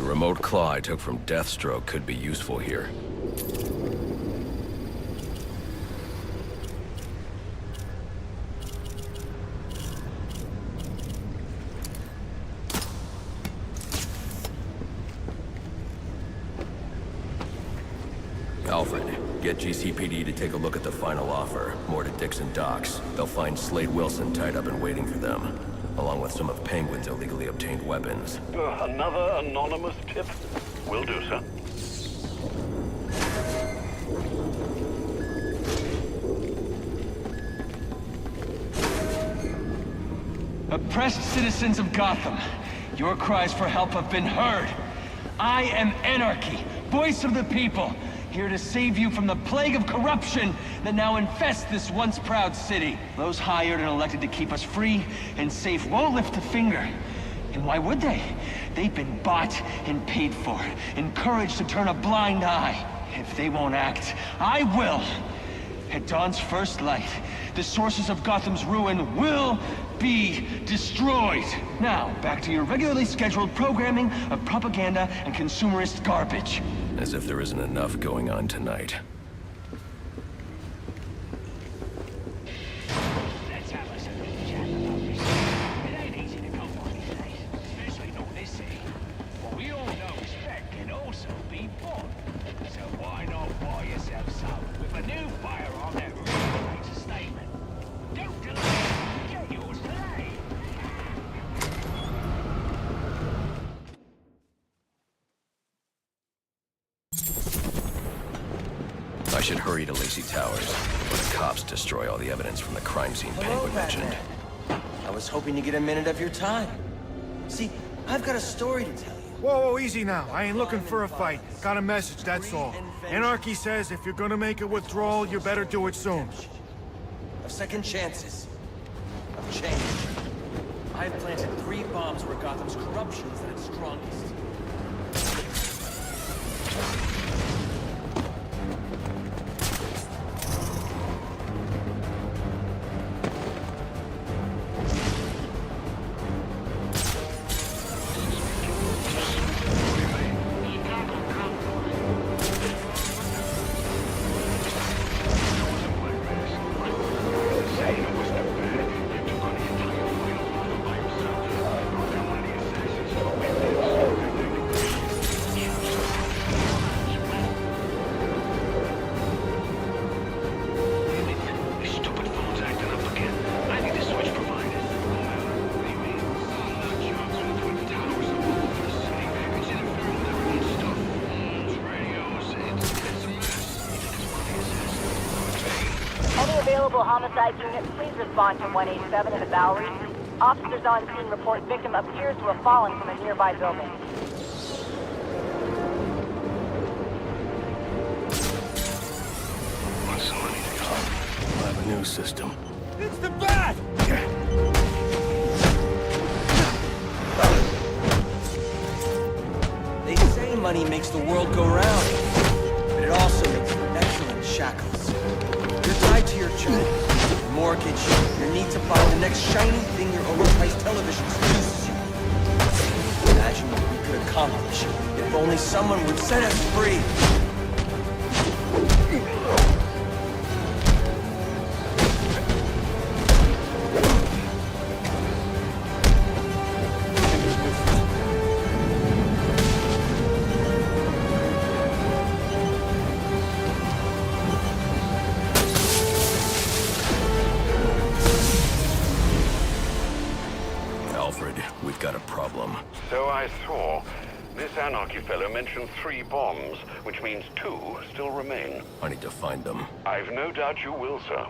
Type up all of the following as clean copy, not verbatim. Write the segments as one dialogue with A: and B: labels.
A: remote claw I took from Deathstroke could be useful here. Alfred, get GCPD to take a look at the final offer, more to Dixon Docks. They'll find Slade Wilson tied up and waiting for them, along with some of Penguin's illegally obtained weapons.
B: Another anonymous tip? Will do, sir.
C: Oppressed citizens of Gotham, your cries for help have been heard. I am Anarchy, voice of the people, here to save you from the plague of corruption that now infests this once proud city. Those hired and elected to keep us free and safe won't lift a finger. And why would they? They've been bought and paid for, encouraged to turn a blind eye. If they won't act, I will. At dawn's first light, the sources of Gotham's ruin will be destroyed. Now, back to your regularly scheduled programming of propaganda and consumerist garbage.
A: As if there isn't enough going on tonight.
D: Let's have us a little chat about this. It ain't easy to come by these days, especially not this city. But we all know respect can also be bought. So why not buy yourself some with a new firearm that really makes a statement? Don't delay. Get yours today.
A: I should hurry to Lacey Towers, before the cops destroy all the evidence from the crime scene Penguin mentioned.
E: I was hoping to get a minute of your time. See, I've got a story to tell you.
F: Whoa, easy now. I ain't looking for a fight. Got a message, that's all. Anarchy says if you're gonna make a withdrawal, you better do it soon.
E: Of second chances. Of change. I've planted 3 bombs where Gotham's corruption is at its strongest.
G: Available homicide units, please respond to 187 in the Bowery. Officers on scene report victim appears to have fallen from a nearby building.
A: I have a new system.
F: It's the bat!
E: They say money makes the world go round, but it also makes excellent shackles. You're tied to your job, your mortgage, your need to buy the next shiny thing your overpriced television seduces you. Imagine what we could accomplish if only someone would set us free.
A: Alfred, we've got a problem.
B: So I saw. This Anarchy fellow mentioned 3 bombs, which means 2 still remain.
A: I need to find them.
B: I've no doubt you will, sir.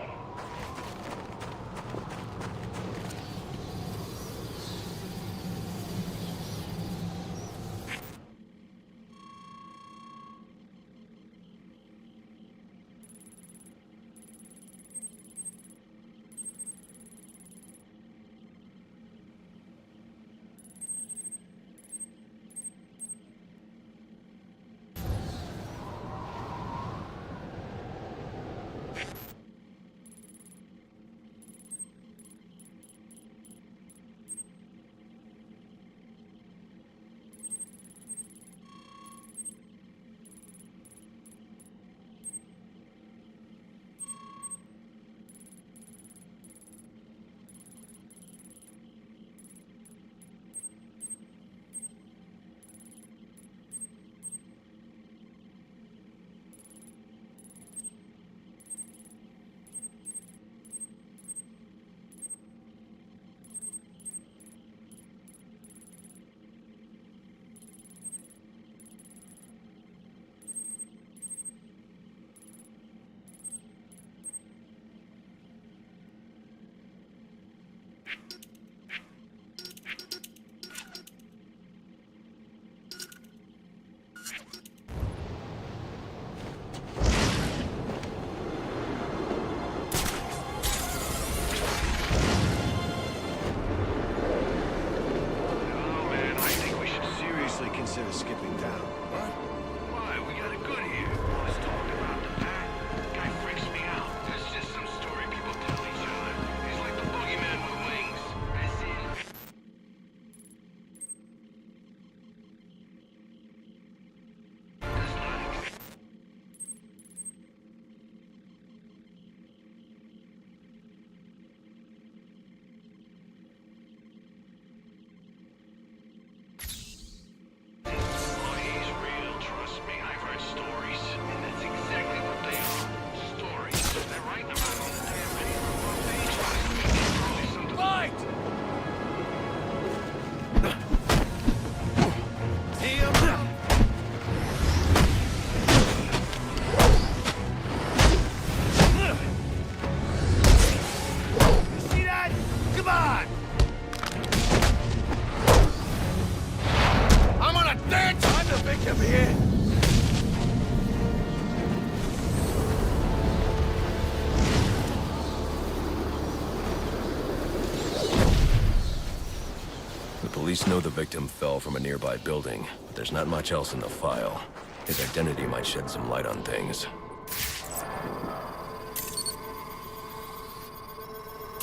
A: Police know the victim fell from a nearby building, but there's not much else in the file. His identity might shed some light on things.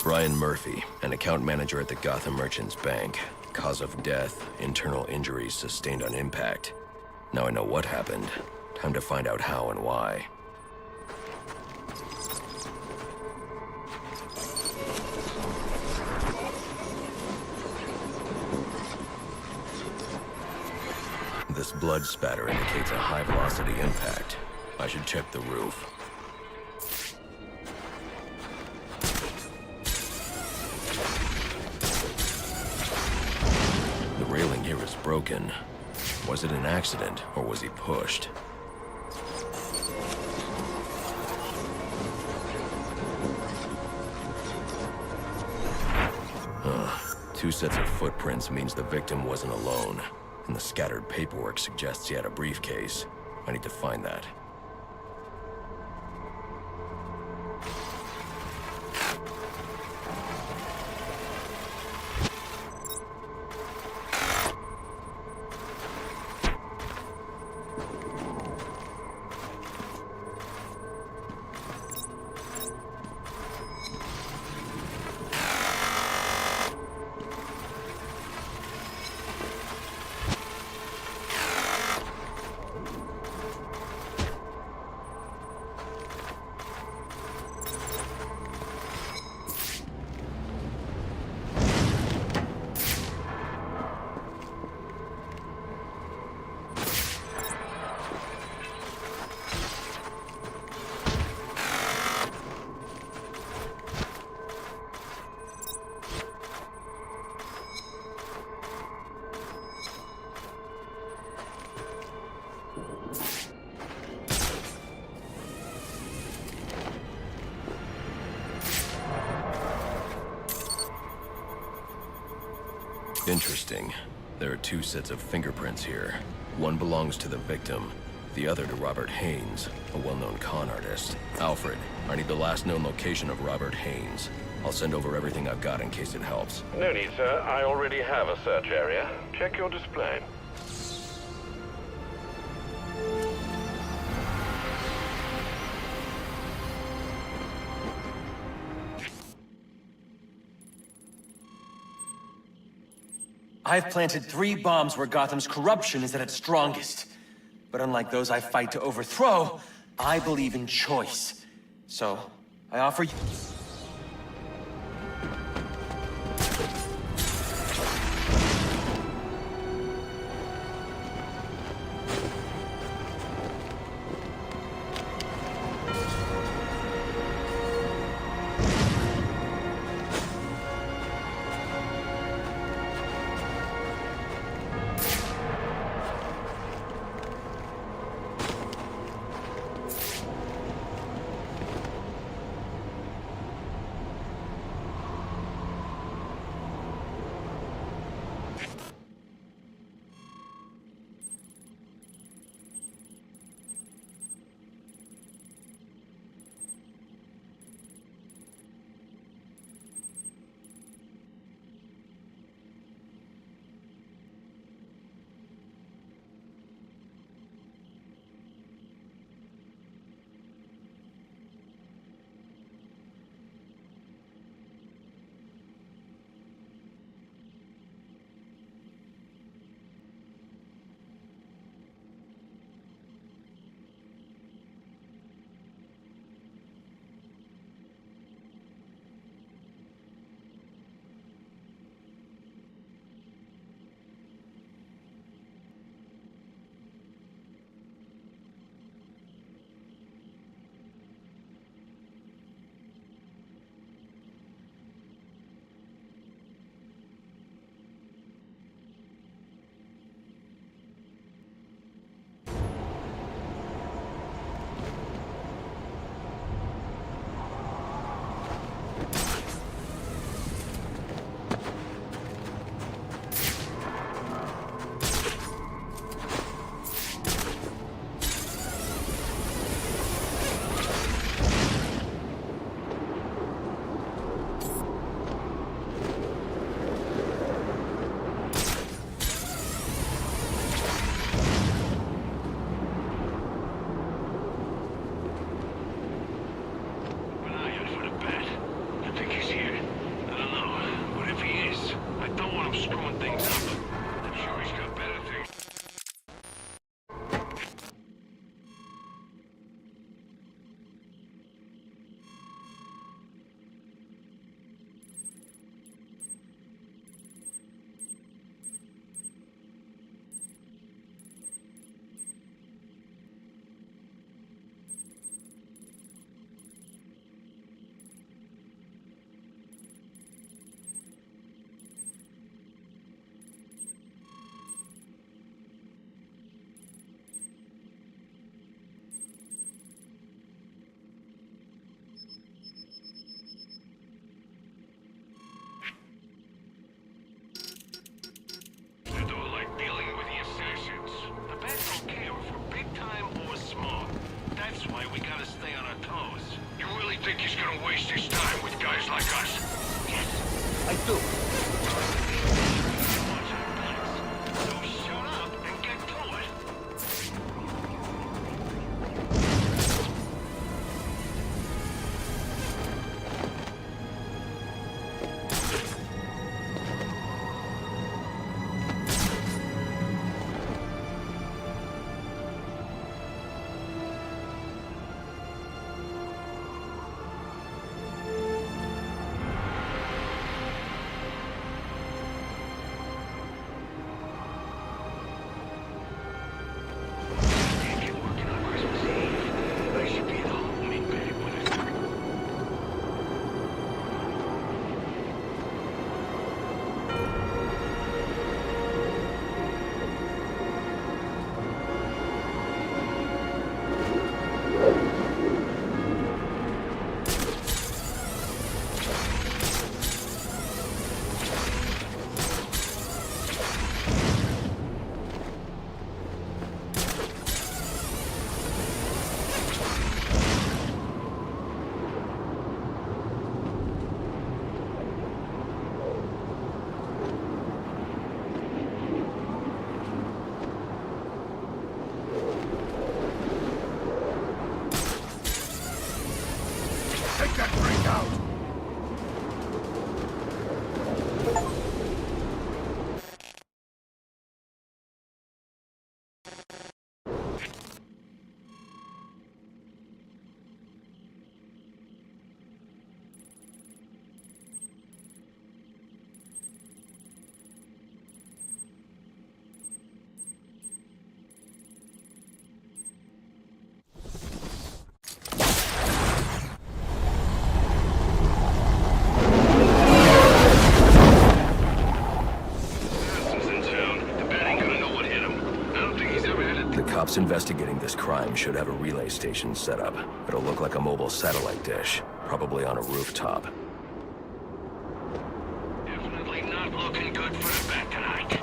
A: Brian Murphy, an account manager at the Gotham Merchants Bank. Cause of death, internal injuries sustained on impact. Now I know what happened. Time to find out how and why. This blood spatter indicates a high-velocity impact. I should check the roof. The railing here is broken. Was it an accident, or was he pushed? Two sets of footprints means the victim wasn't alone. And the scattered paperwork suggests he had a briefcase. I need to find that. Interesting. There are two sets of fingerprints here. One belongs to the victim, the other to Robert Haynes, a well-known con artist. Alfred, I need the last known location of Robert Haynes. I'll send over everything I've got in case it helps.
B: No need, sir. I already have a search area. Check your display.
E: I've planted 3 bombs where Gotham's corruption is at its strongest. But unlike those I fight to overthrow, I believe in choice. So, I offer you... I do.
D: So shut up and get to it. Can't get working on Christmas Eve, but I should be at home in bed with it.
F: Take that freak out!
B: Is in town. The bat ain't gonna know what hit him. I don't think he's ever had it.
A: The cops investigating this crime should have a relay station set up. It'll look like a mobile satellite dish, probably on a rooftop.
D: Definitely not looking good for the bat tonight.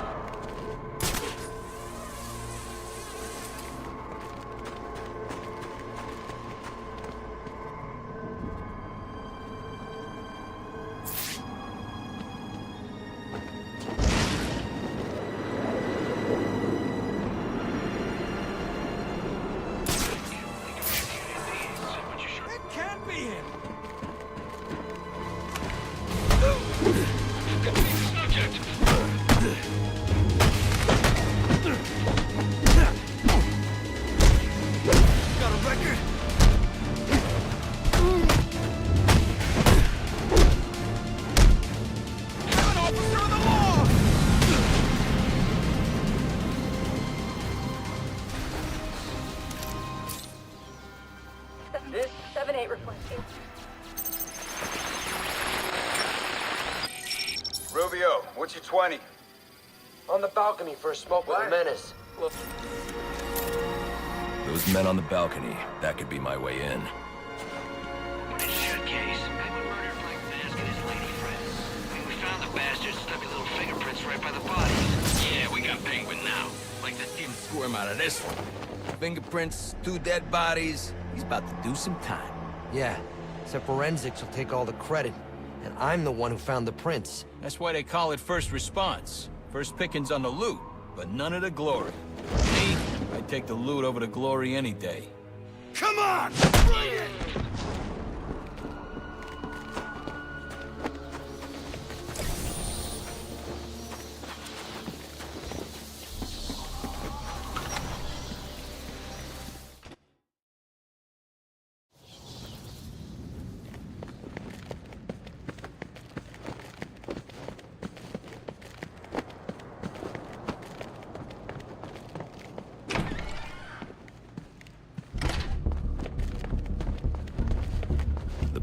E: It can't be him!
D: Subject!
E: Got a record? I'm an officer of the law!
G: This 7-8 requesting.
H: Rubio, what's your 20?
E: On the balcony for a smoke with a menace.
A: Those men on the balcony, that could be my way in.
D: But in shit case, Penguin murdered Black Mask and his lady friend. And we found the bastards stuck your little fingerprints right by the bodies. Yeah, we got Penguin now.
I: Like to see him squirm out of this one. Fingerprints, 2 dead bodies. He's about to do some time.
E: Yeah, except forensics will take all the credit. And I'm the one who found the prints.
I: That's why they call it first response. First pickings on the loot, but none of the glory. Me, I'd take the loot over the glory any day.
F: Come on! Bring it!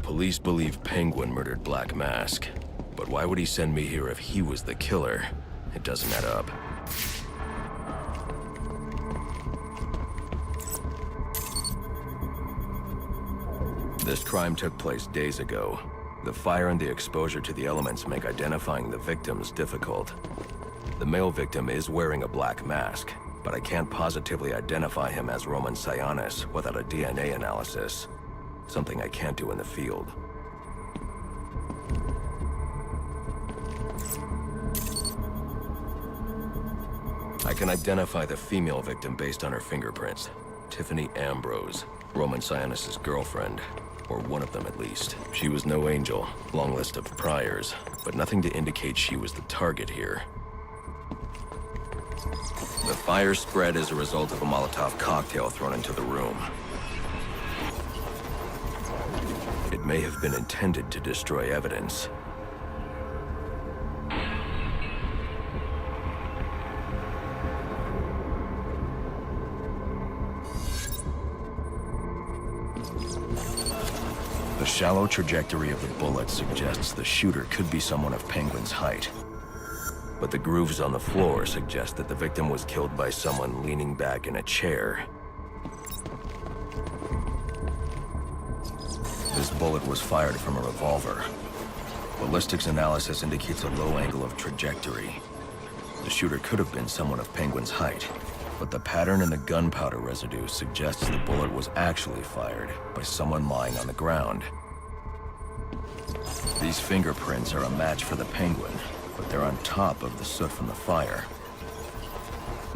A: Police believe Penguin murdered Black Mask. But why would he send me here if he was the killer? It doesn't add up. This crime took place days ago. The fire and the exposure to the elements make identifying the victims difficult. The male victim is wearing a black mask, but I can't positively identify him as Roman Sionis without a DNA analysis. Something I can't do in the field. I can identify the female victim based on her fingerprints. Tiffany Ambrose, Roman Sionis' girlfriend. Or one of them at least. She was no angel, long list of priors, but nothing to indicate she was the target here. The fire spread as a result of a Molotov cocktail thrown into the room. It may have been intended to destroy evidence. The shallow trajectory of the bullet suggests the shooter could be someone of Penguin's height. But the grooves on the floor suggest that the victim was killed by someone leaning back in a chair. This bullet was fired from a revolver. Ballistics analysis indicates a low angle of trajectory. The shooter could have been someone of Penguin's height, but the pattern in the gunpowder residue suggests the bullet was actually fired by someone lying on the ground. These fingerprints are a match for the Penguin, but they're on top of the soot from the fire.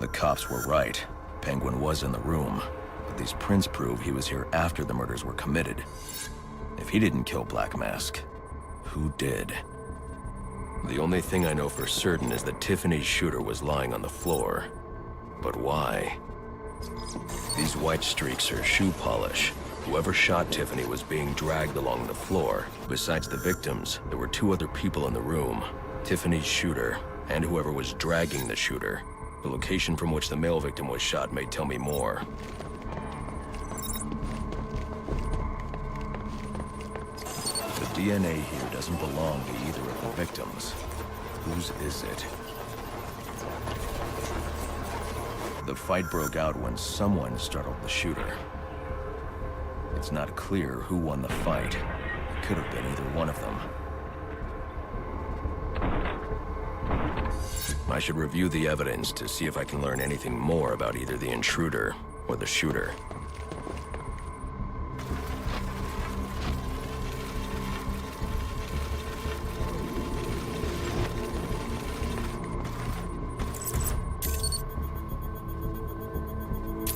A: The cops were right. Penguin was in the room, but these prints prove he was here after the murders were committed. If he didn't kill Black Mask, who did? The only thing I know for certain is that Tiffany's shooter was lying on the floor. But why? These white streaks are shoe polish. Whoever shot Tiffany was being dragged along the floor. Besides the victims, there were two other people in the room. Tiffany's shooter, and whoever was dragging the shooter. The location from which the male victim was shot may tell me more. The DNA here doesn't belong to either of the victims. Whose is it? The fight broke out when someone startled the shooter. It's not clear who won the fight. It could have been either one of them. I should review the evidence to see if I can learn anything more about either the intruder or the shooter.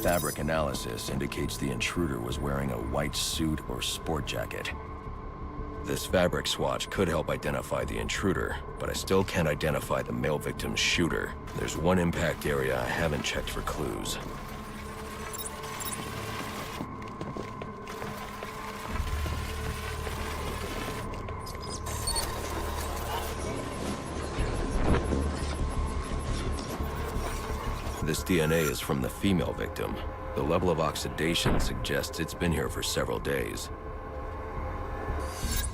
A: Fabric analysis indicates the intruder was wearing a white suit or sport jacket. This fabric swatch could help identify the intruder, but I still can't identify the male victim's shooter. There's one impact area I haven't checked for clues. This DNA is from the female victim. The level of oxidation suggests it's been here for several days.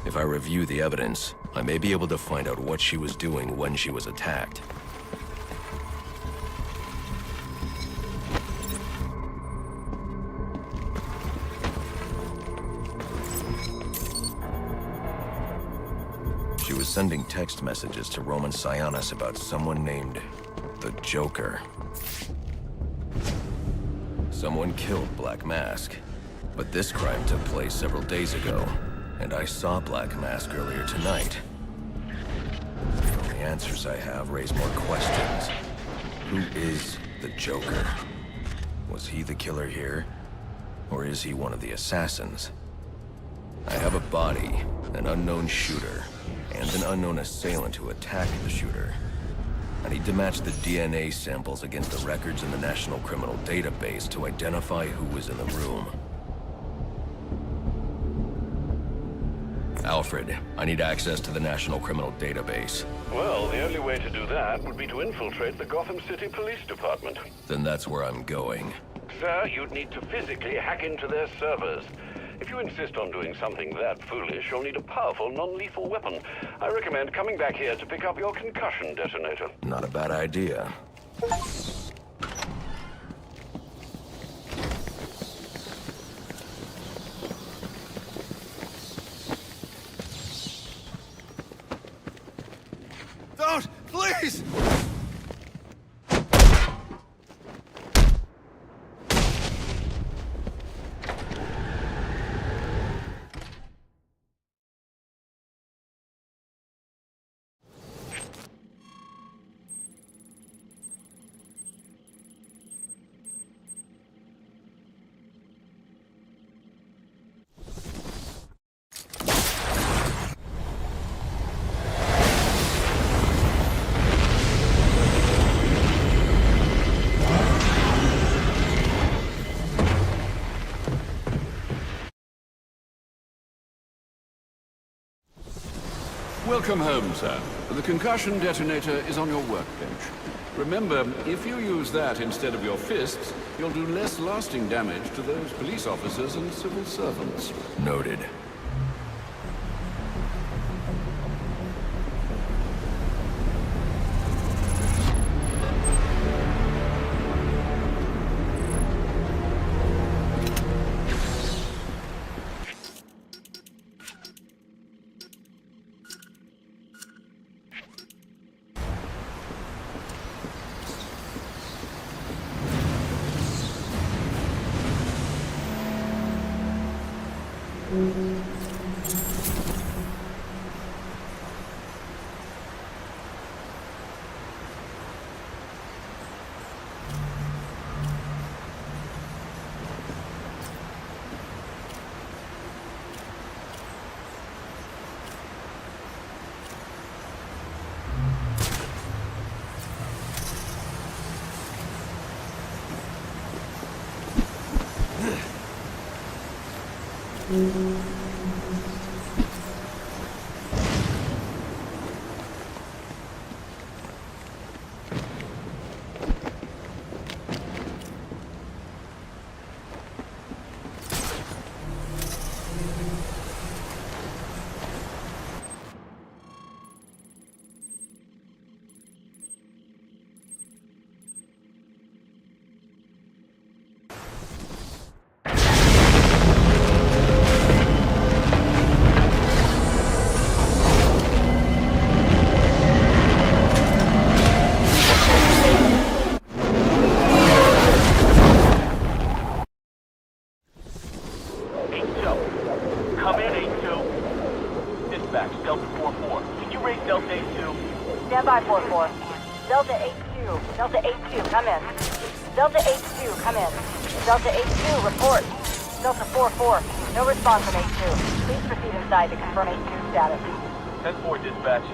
A: If I review the evidence, I may be able to find out what she was doing when she was attacked. She was sending text messages to Roman Sionis about someone named the Joker. Someone killed Black Mask, but this crime took place several days ago, and I saw Black Mask earlier tonight. The only answers I have raise more questions. Who is the Joker? Was he the killer here? Or is he one of the assassins? I have a body, an unknown shooter, and an unknown assailant who attacked the shooter. I need to match the DNA samples against the records in the National Criminal Database to identify who was in the room. Alfred, I need access to the National Criminal Database.
B: Well, the only way to do that would be to infiltrate the Gotham City Police Department.
A: Then that's where I'm going.
B: Sir, you'd need to physically hack into their servers. If you insist on doing something that foolish, you'll need a powerful, non-lethal weapon. I recommend coming back here to pick up your concussion detonator.
A: Not a bad idea.
F: Don't! Please!
J: Welcome home, sir. The concussion detonator is on your workbench. Remember, if you use that instead of your fists, you'll do less lasting damage to those police officers and civil servants.
A: Noted.
G: Stand by, 4-4. Delta 8-2. Delta 8-2, come in. Delta 8-2, come in. Delta 8-2, report. Delta 4-4, no response from 8-2. Please proceed inside to confirm 8-2 status.
K: 10-4, dispatch.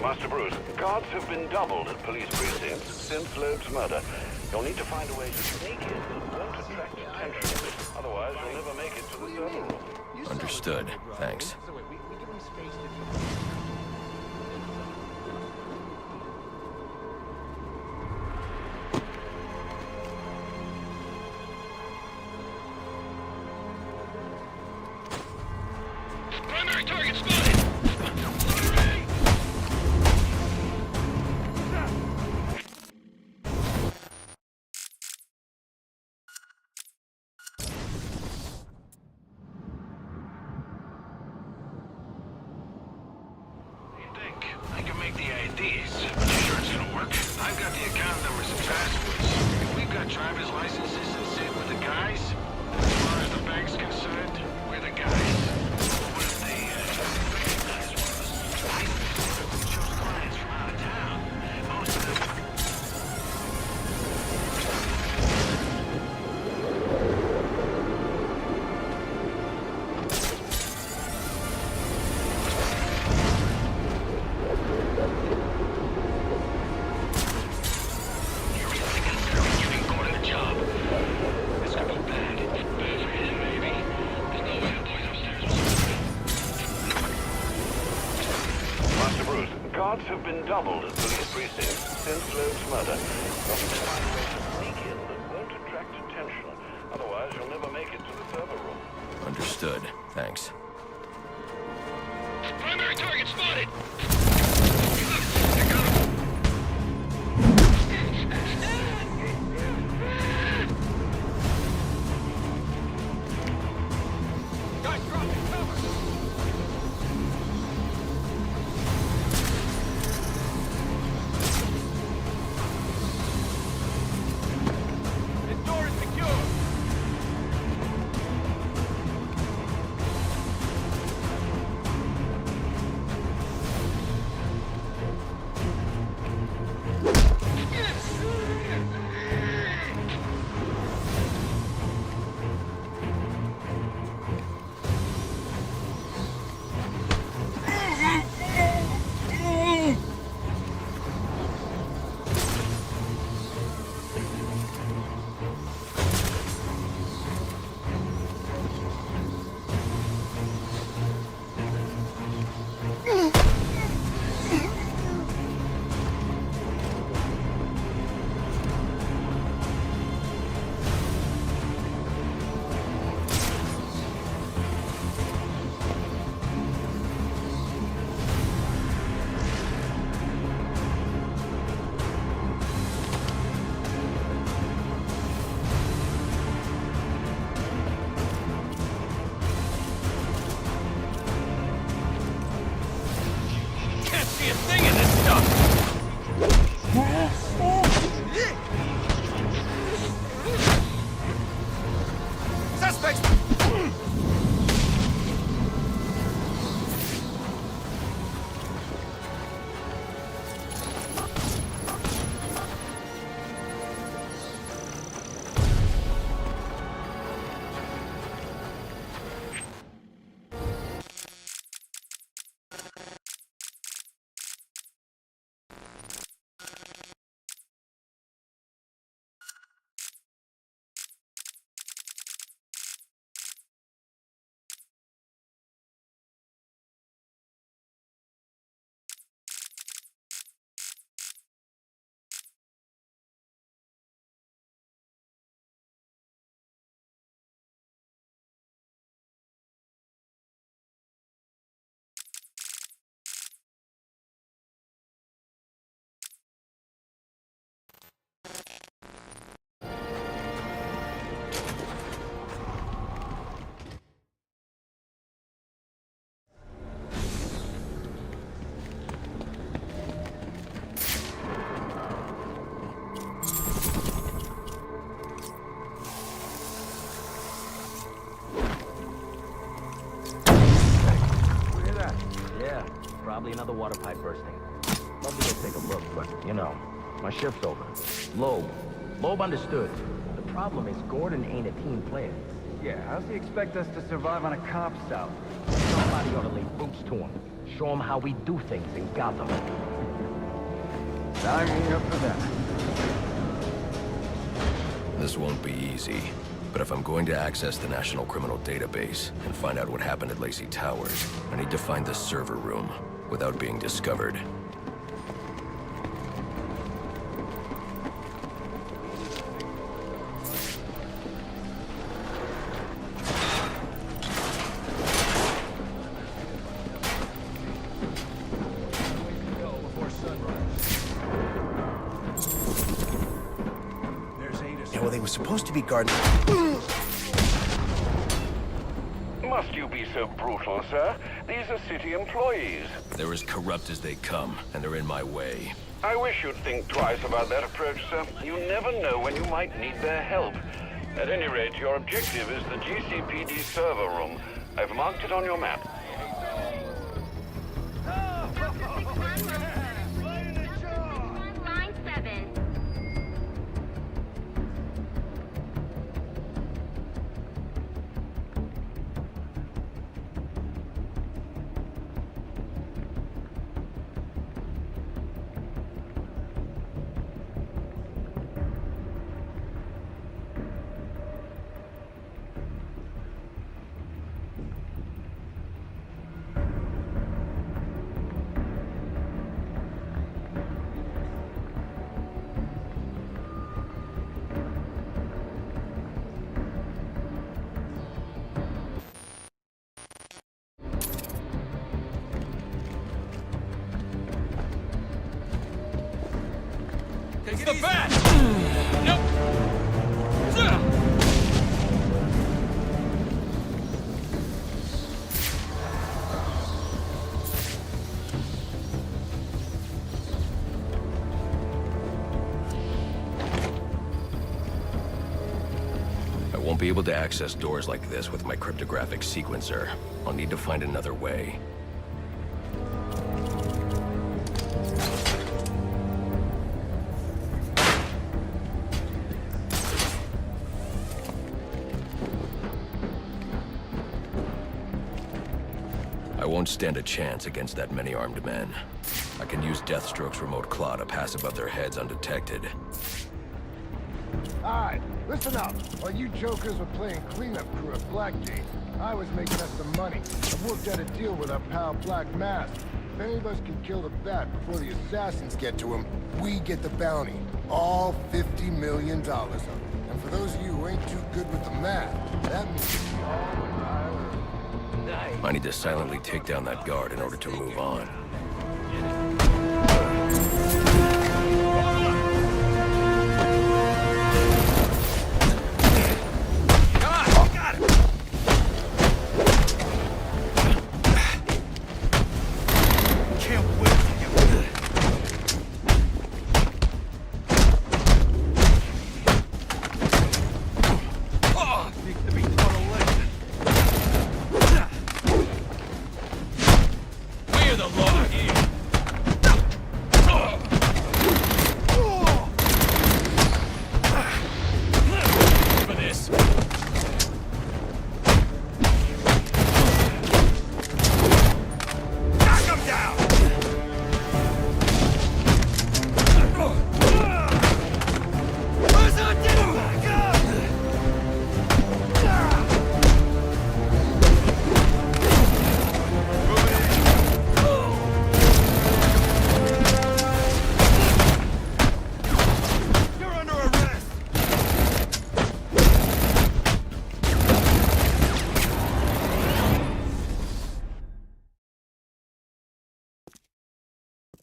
B: Master Bruce, guards have been doubled at police precincts since Loeb's murder. You'll need to find a way to sneak in that won't attract attention. Otherwise, you'll never make it to the server room.
A: Understood. Thanks.
D: Primary target spotted!
K: I can make the IDs, but you sure it's gonna work? I've got the account numbers and passwords. If we've got driver's licenses and sit with the guys, as far as the bank's concerned, we're the guys. What if they recognize one of us? I chose clients from out of town. Most of them...
B: Guards have been doubled at police precincts since Loeb's murder. You'll need to find a way to sneak in that won't attract attention. Otherwise, you'll never make it to the server room.
A: Understood. Thanks.
D: Primary target spotted! Guys, dropping cover!
L: another water pipe bursting. Love to go take a look, but, you know, my shift's over. Loeb understood. The problem is Gordon ain't a team player.
C: Yeah, how's he expect us to survive on a cop's out?
L: Somebody ought to lay boots to him. Show him how we do things in Gotham.
C: Sign me up for that.
A: This won't be easy, but if I'm going to access the National Criminal Database and find out what happened at Lacey Towers, I need to find the server room without being discovered.
E: Yeah, well, they were supposed to be guarding.
B: Must you be so brutal, sir? These are city employees.
A: They're as corrupt as they come, and they're in my way.
B: I wish you'd think twice about that approach, sir. You never know when you might need their help. At any rate, your objective is the GCPD server room. I've marked it on your map.
G: Line 7.
I: It's the bat! Nope!
A: I won't be able to access doors like this with my cryptographic sequencer. I'll need to find another way. I won't stand a chance against that many armed men. I can use Deathstroke's remote claw to pass above their heads undetected.
M: Alright, listen up. While you jokers were playing cleanup crew at Blackgate, I was making us some money. I worked out a deal with our pal Black Mask. If any of us can kill the Bat before the assassins get to him, we get the bounty. All $50 million of it. And for those of you who ain't too good with the math, that means we all retire.
A: I need to silently take down that guard in order to move on.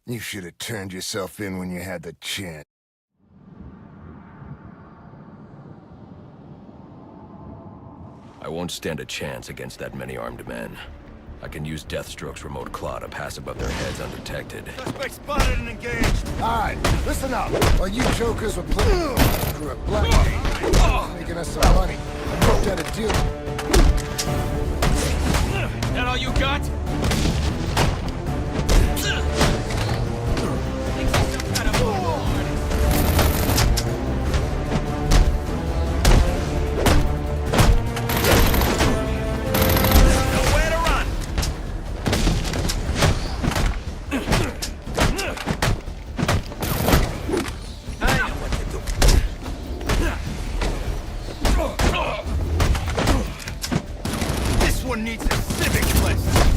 M: You should have turned yourself in when you had the chance.
A: I won't stand a chance against that many armed men. I can use Deathstroke's remote claw to pass above their heads undetected.
F: Suspect spotted and engaged.
M: Alright, listen up. While you jokers were playing crew at Blackgate, I was making us some money. I worked out a deal.
I: That all you got?
E: needs a civics lesson?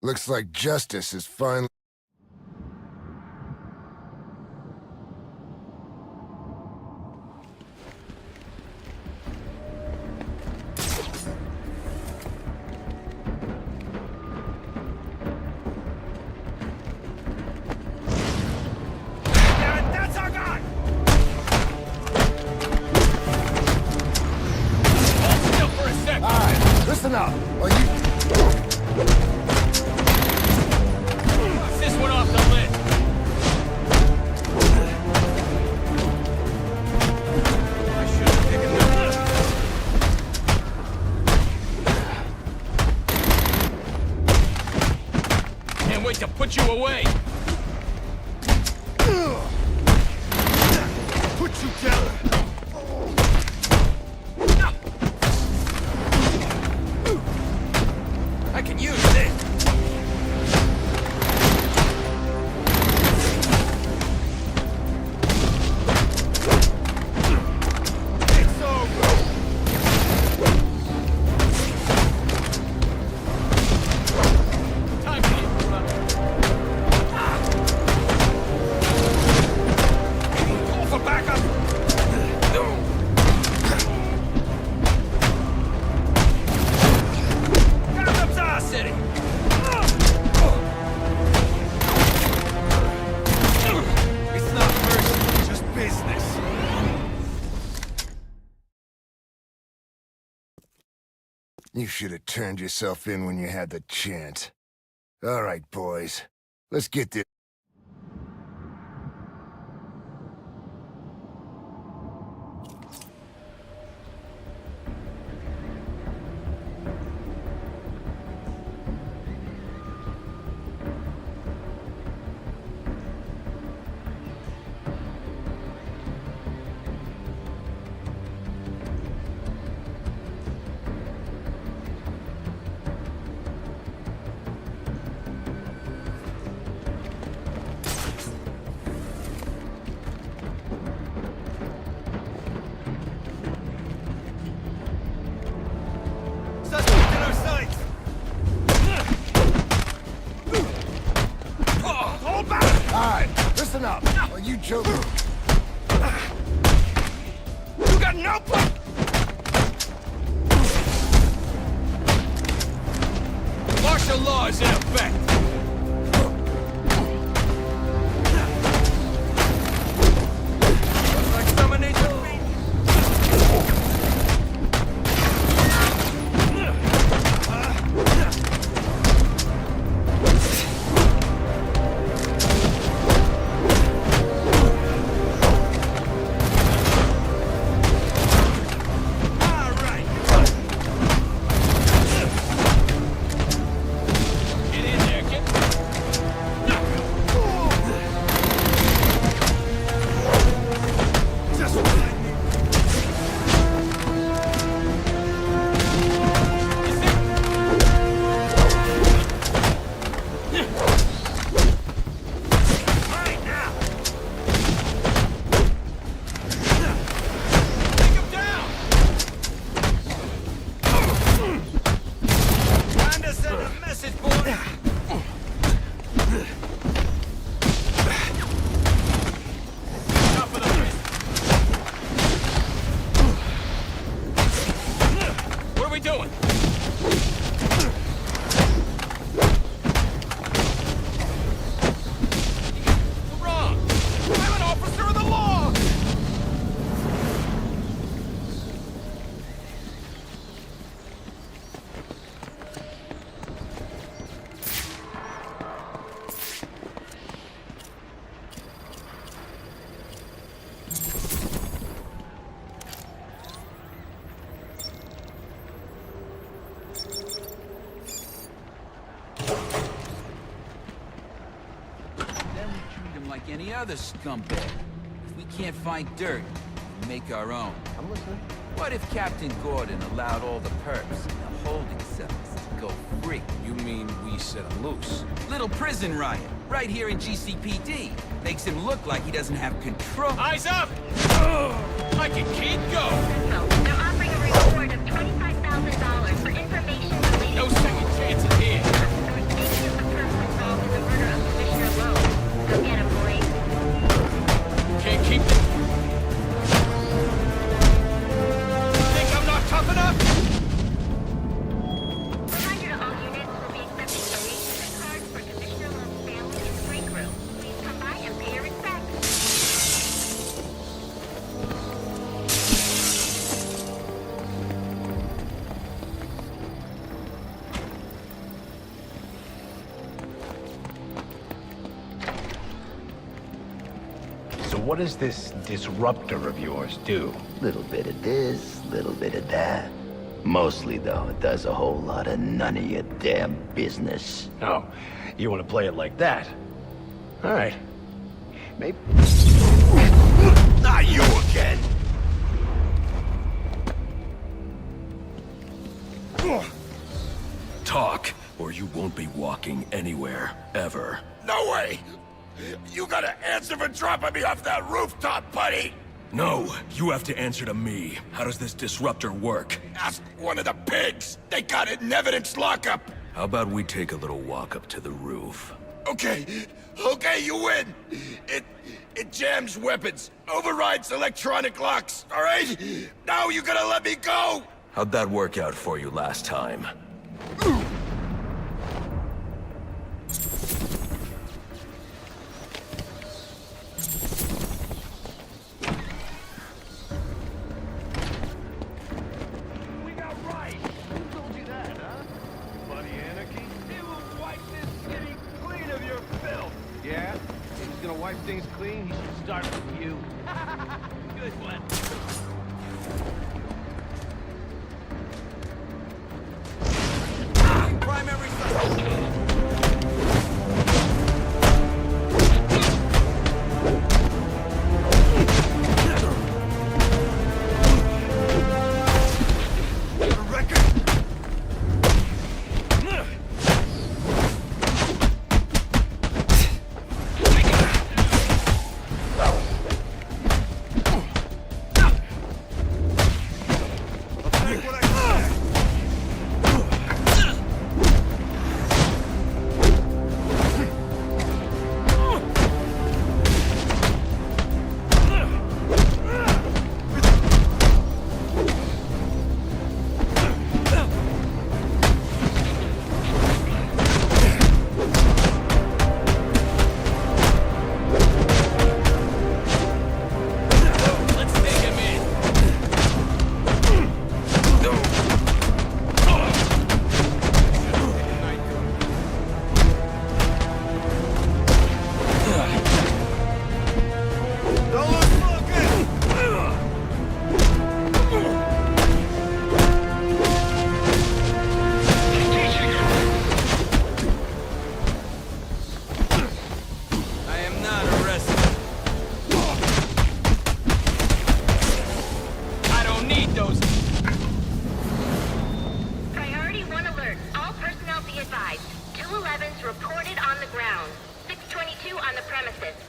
M: Looks like justice is finally...
E: That's our guy! Hold still for a sec!
M: Alright, listen up. Are you...
E: This one off the list. I should have taken that. Can't wait to put you away. Put you down. I can use this.
M: You should have turned yourself in when you had the chance. All right, boys. Let's get this. Listen up. Are you joking?
E: You got no place. Martial law is in effect. Looks like someone needs your feet.
I: Like any other scumbag. If we can't find dirt, we make our own.
L: I'm listening.
N: What if Captain Gordon allowed all the perps in the holding cells to go free?
I: You mean we set him loose?
N: Little prison riot, right here in GCPD. Makes him look like he doesn't have control.
I: Eyes up! I can keep go!
G: They're offering a reward of $25,000 for information related
I: No second chances here.
G: There was any of the persons involved in the murder of Commissioner Lowe. Go get him, boys.
I: Can't keep it. Think I'm not tough enough?
G: Reminder to all units, we'll be accepting donation cards for Commissioner Lowe's family in the break room. Please come by and pay your respects.
D: So what does this disruptor of yours do?
L: Little bit of this, little bit of that. Mostly, though, it does a whole lot of none of your damn business.
D: Oh, you want to play it like that? All right. Maybe... Not you again!
A: Talk, or you won't be walking anywhere, ever.
O: No way! You gotta answer for dropping me off that rooftop, buddy!
A: No, you have to answer to me. How does this disruptor work?
O: Ask one of the pigs! They got it in evidence lockup!
A: How about we take a little walk up to the roof?
O: Okay, you win! It jams weapons, overrides electronic locks, alright? Now you gotta let me go!
A: How'd that work out for you last time?
C: Yeah? If he's gonna wipe things clean, he should start with you. Good one.
N: Primary suspect.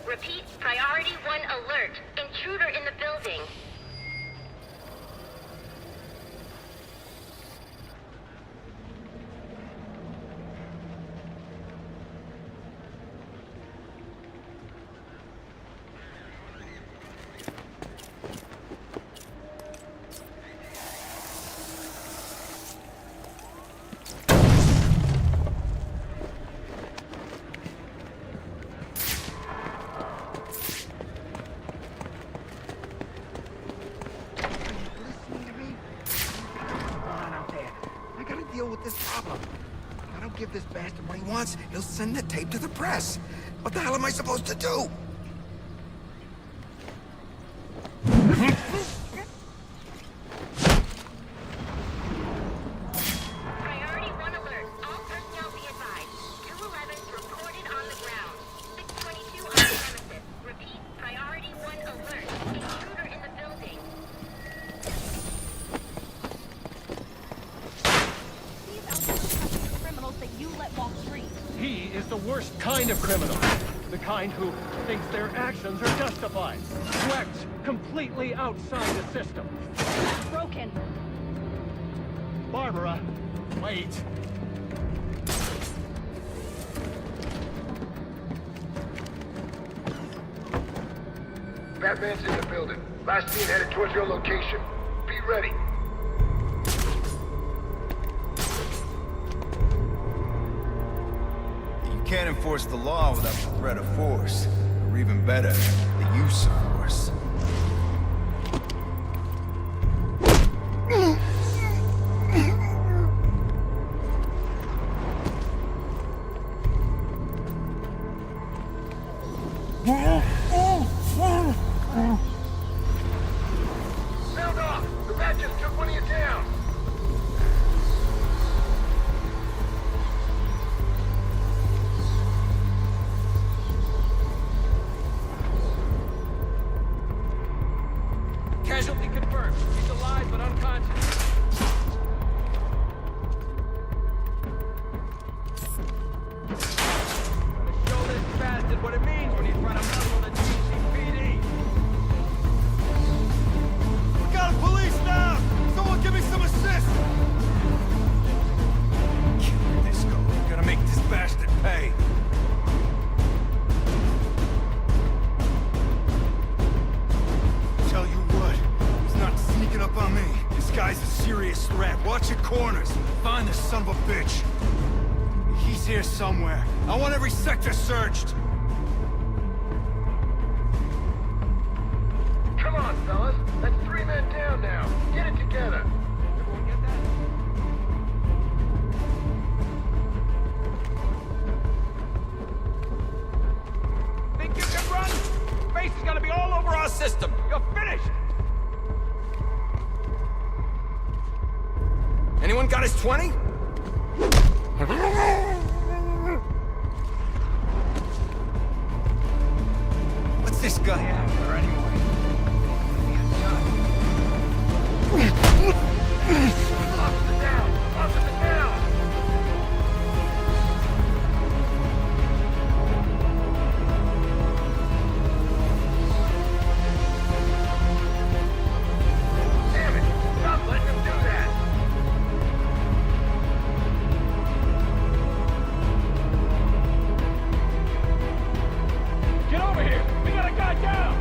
G: Repeat, priority 1 alert. Intruder in the building.
P: Deal with this problem. If I don't give this bastard what he wants, he'll send the tape to the press. What the hell am I supposed to do?
G: Priority 1 alert. All personnel be advised. 211's reported on the ground. 622 on the premises. Repeat, priority 1 alert. Intruder in the building.
Q: worst kind of criminal. The kind who thinks their actions are justified. Who acts completely outside the system.
G: Broken.
Q: Barbara, wait.
M: Batman's in the building. Last seen headed towards your location. Be ready.
R: You can't enforce the law without the threat of force. Or even better, the use of force.
M: Sound off! The bat just took one of you down!
Q: Casualty confirmed. He's alive but unconscious. Gotta show this bastard what it means when he's trying to muscle the GCPD.
F: We got a police now! Someone give me some assist!
R: Kill this guy. Gotta make this bastard pay.
F: Tell you what, he's not sneaking up on me. This guy's a serious threat. Watch your corners. Find the son of a bitch. He's here somewhere. I want every sector searched.
M: Come on, fellas. That's 3 men down now. Get it together. Everyone get that?
N: Think you can run? Face is gonna be all over our system. You're finished. Anyone got his 20?
R: What's this guy after anyway?
M: Officer down! Officer down! Damn it! Stop letting him do that!
Q: Get over here! We got a guy down!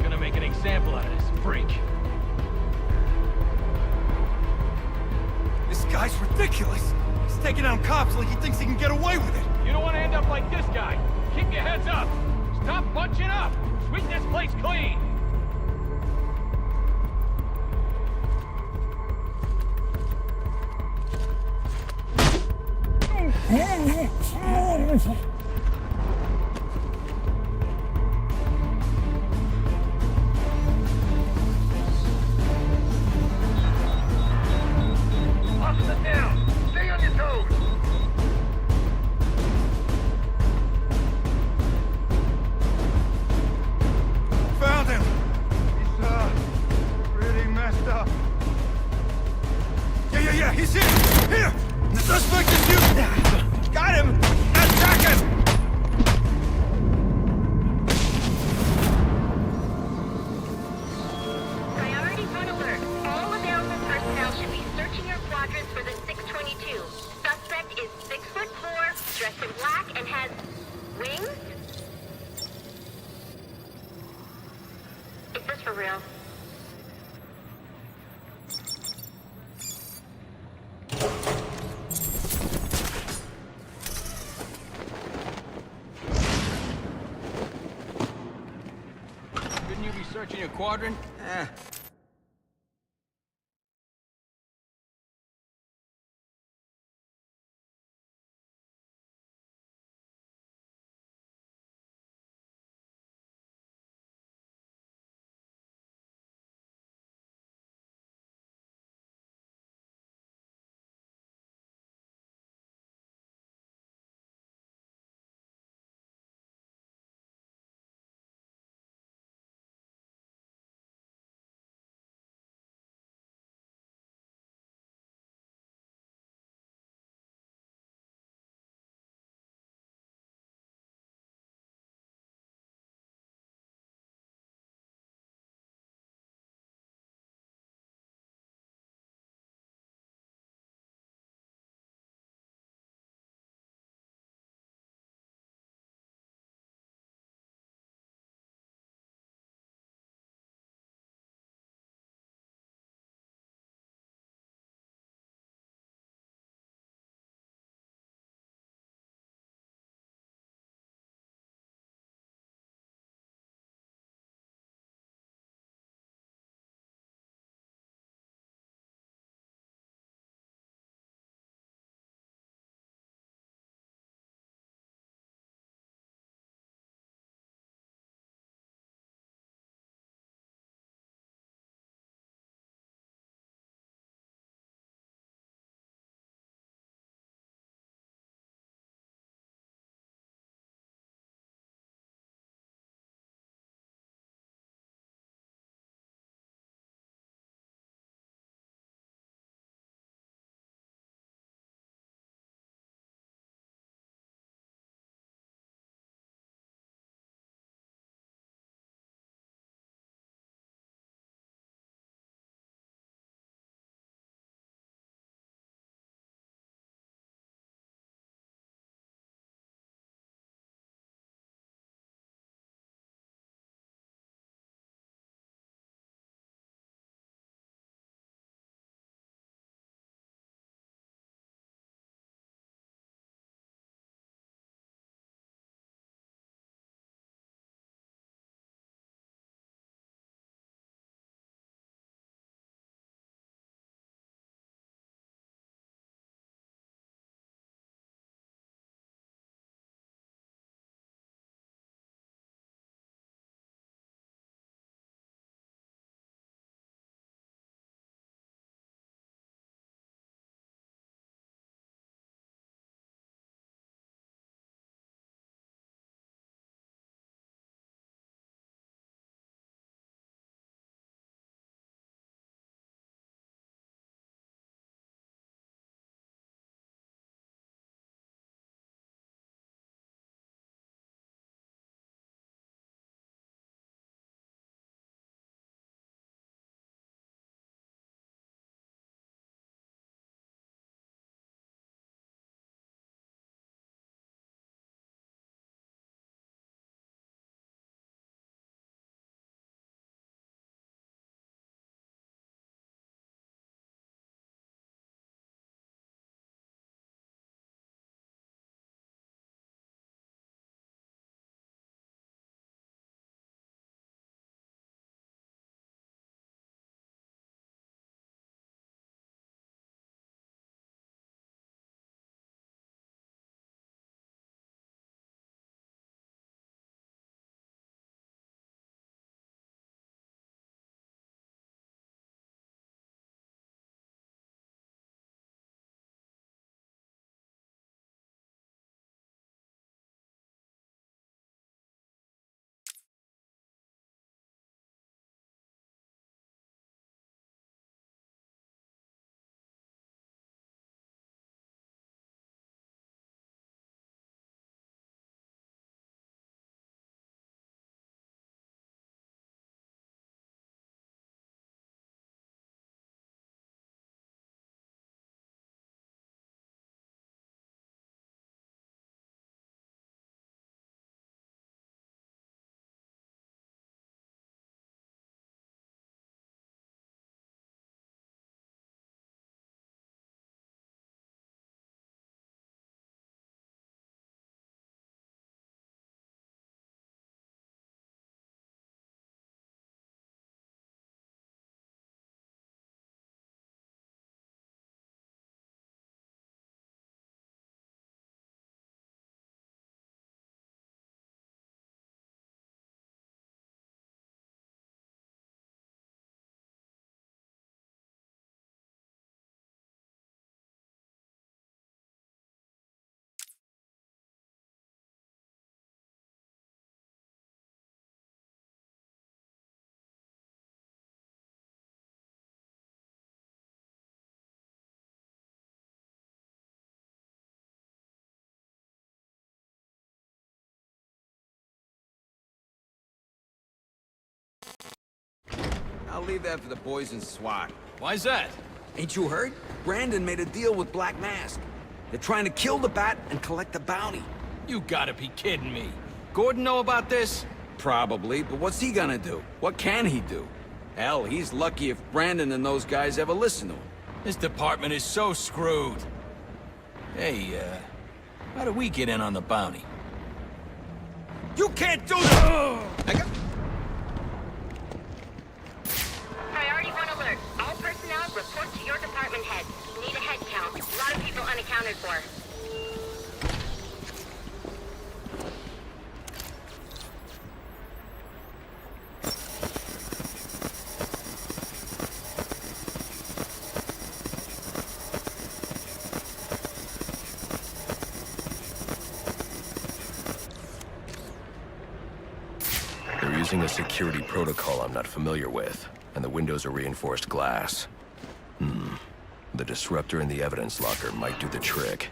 Q: Gonna make an example out of this freak.
F: This guy's ridiculous. He's taking down cops like he thinks he can get away with it.
Q: You don't want to end up like this guy. Keep your heads up. Stop bunching up. Sweep this place clean.
M: Officer down! Stay on your toes!
F: Found him. He's, really messed up. Yeah, he's here! Here! The suspect is you! Got him! Attack him!
G: Priority phone alert. All available personnel should be searching your quadrants for the 622. Suspect is 6'4", dressed in black, and has wings? Is this for real?
I: Shouldn't you be searching your quadrant?
N: I'll leave that for the boys in SWAT.
I: Why's that?
N: Ain't you heard? Brandon made a deal with Black Mask. They're trying to kill the Bat and collect the bounty.
I: You gotta be kidding me. Gordon know about this?
N: Probably, but what's he gonna do? What can he do? Hell, he's lucky if Brandon and those guys ever listen to him.
I: This department is so screwed. Hey, how do we get in on the bounty?
N: You can't do that!
S: Priority 1 alert. All personnel report to your department head. Need a head count. A lot of people unaccounted for.
A: They're using a security protocol I'm not familiar with, and the windows are reinforced glass. The disruptor in the evidence locker might do the trick.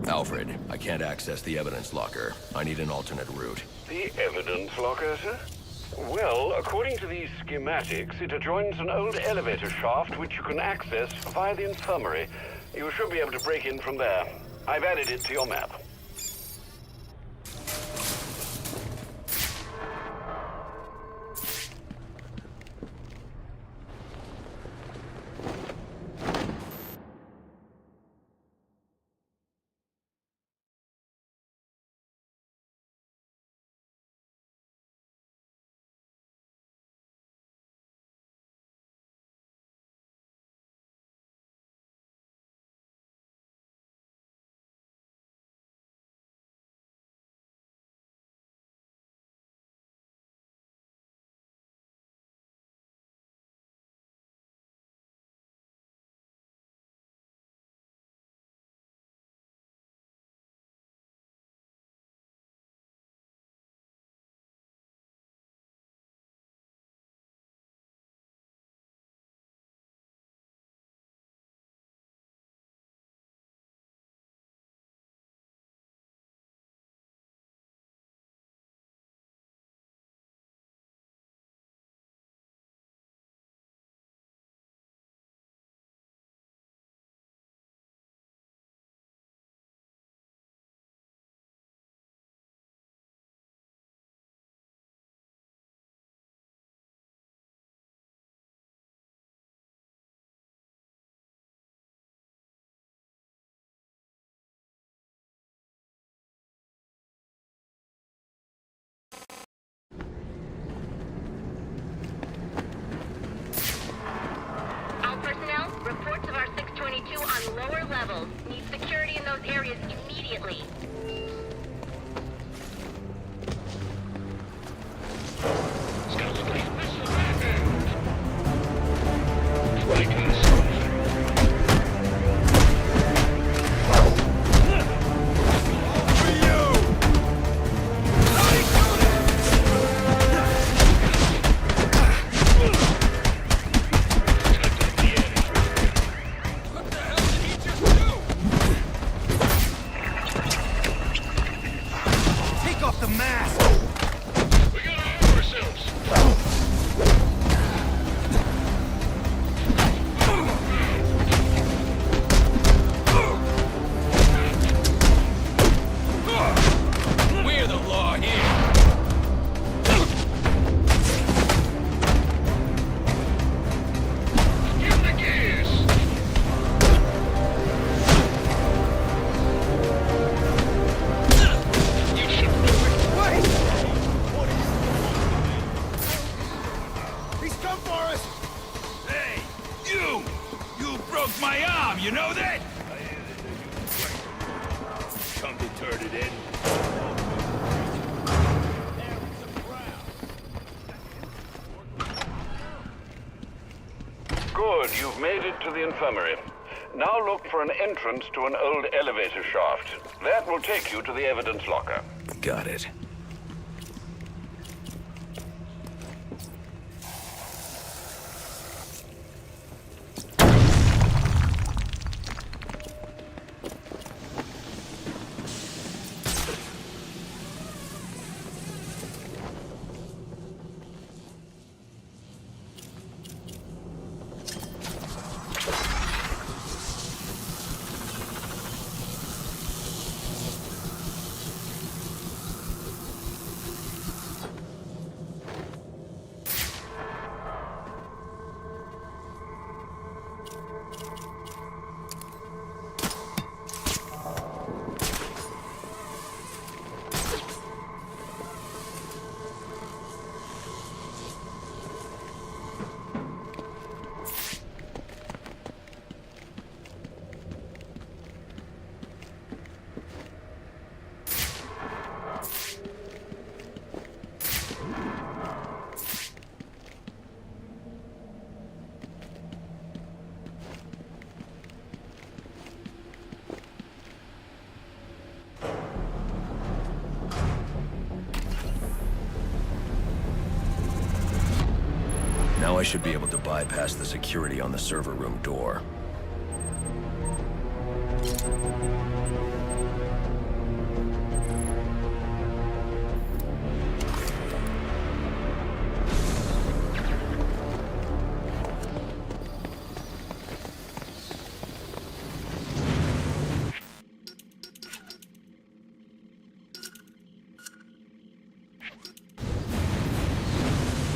A: Alfred, I can't access the evidence locker. I need an alternate route.
B: The evidence locker, sir? Well, according to these schematics, it adjoins an old elevator shaft which you can access via the infirmary. You should be able to break in from there. I've added it to your map.
S: Reports of our 622 on lower levels. Need security in those areas immediately.
F: the mask!
K: We gotta arm ourselves.
I: We're the law here.
K: Give the gas. You should do it.
F: Wait! He's come for us!
O: Hey, you! You broke my arm, you know that?
K: Come to turn it in.
B: Good, you've made it to the infirmary. Now look for an entrance to an old elevator shaft. That will take you to the evidence locker.
A: Got it. Now I should be able to bypass the security on the server room door.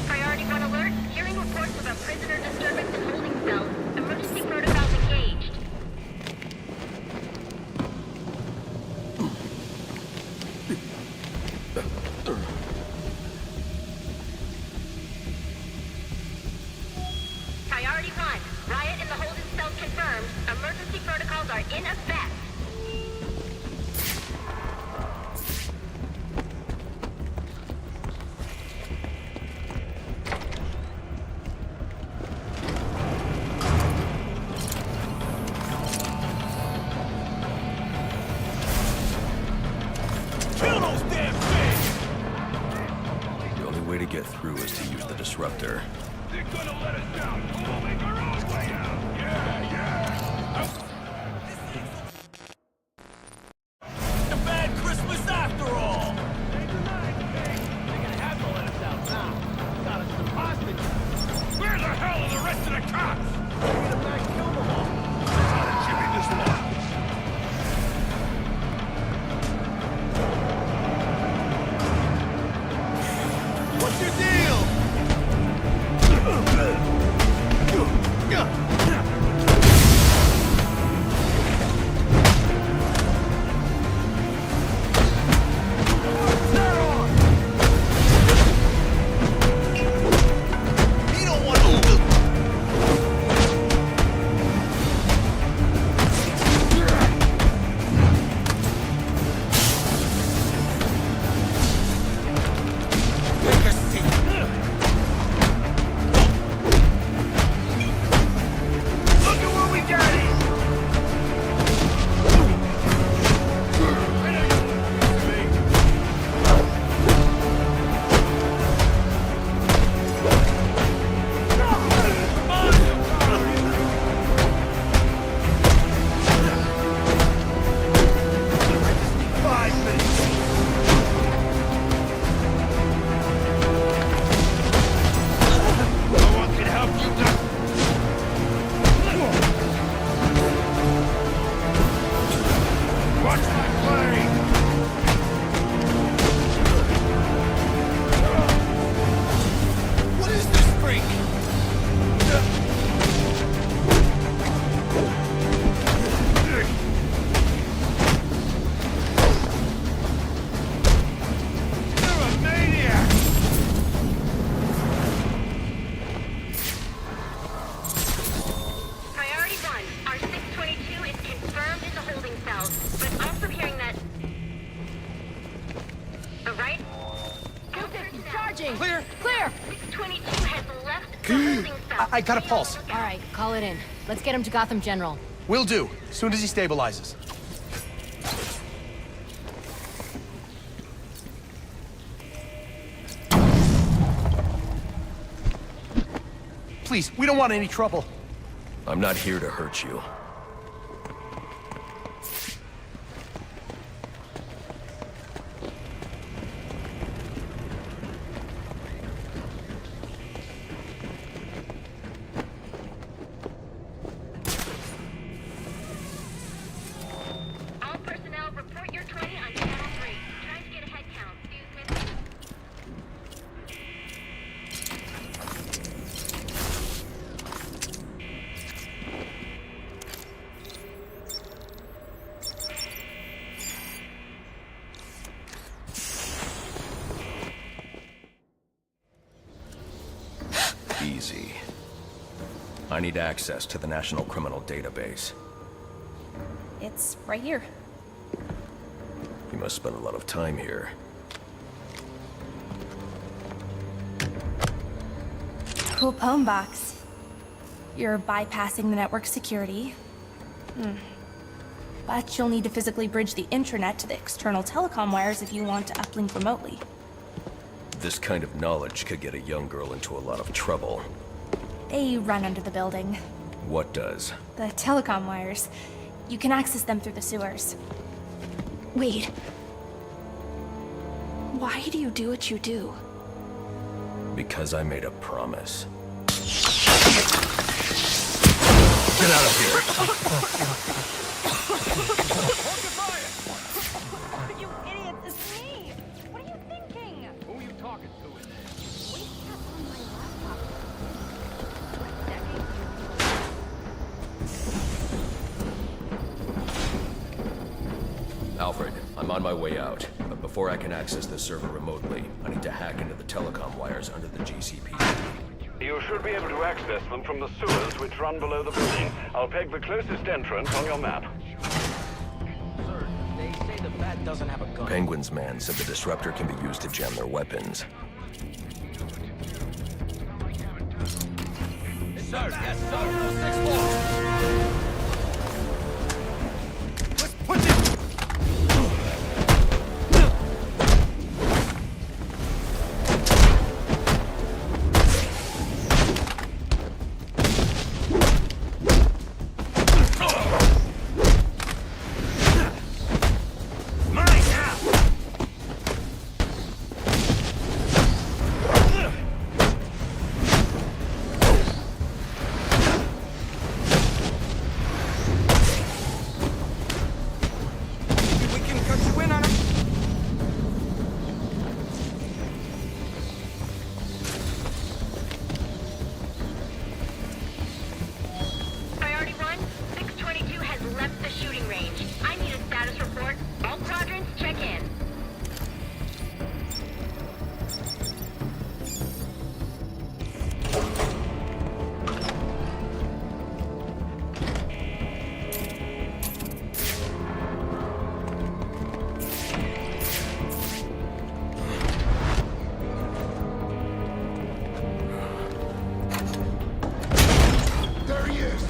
S: Priority 1 alert. Hearing reports of a prisoner disturbance in holding cells. Emergency protocols engaged. Priority 1. Riot in the holding cells confirmed. Emergency protocols are in effect.
O: Kill those damn things!
A: The only way to get through is to use the disruptor.
K: They're gonna let us down. We'll make our own way out. Yeah, yeah.
O: A bad Christmas after all! Where the hell are the rest of the cops? Get them back, kill them all. That's how to Jimmy this one. What's your deal?
T: Approaching! Clear! Clear!
S: 622 has left the holding cell.
U: I got a pulse.
T: All right, call it in. Let's get him to Gotham General.
U: Will do, as soon as he stabilizes. Please, we don't want any trouble.
A: I'm not here to hurt you.
S: All personnel, report your 20 on Channel 3. Trying to get a head count. Excuse me.
A: Easy. I need access to the National Criminal Database.
V: It's right here.
A: You must spend a lot of time here.
V: Cool poem box. You're bypassing the network security. But you'll need to physically bridge the intranet to the external telecom wires if you want to uplink remotely.
A: This kind of knowledge could get a young girl into a lot of trouble.
V: They run under the building.
A: What does?
V: The telecom wires. You can access them through the sewers. Wait. Why do you do what you do?
A: Because I made a promise.
U: Get out of here.
V: You idiots, it's me! What are you thinking?
Q: Who are you talking to in there?
V: We kept on my laptop.
A: Alfred, I'm on my way out. But before I can access the server remotely, I need to hack into the telecom wires under the GCP.
B: You should be able to access them from the sewers which run below the building. I'll peg the closest entrance on your map.
L: Sir, they say the Bat doesn't have a gun.
A: Penguin's man said the disruptor can be used to jam their weapons.
N: Yes, sir. Yes, sir. 6-4.
S: Priority 1, 622 has left the shooting range. I need a status report. All quadrants, check in.
M: There he is!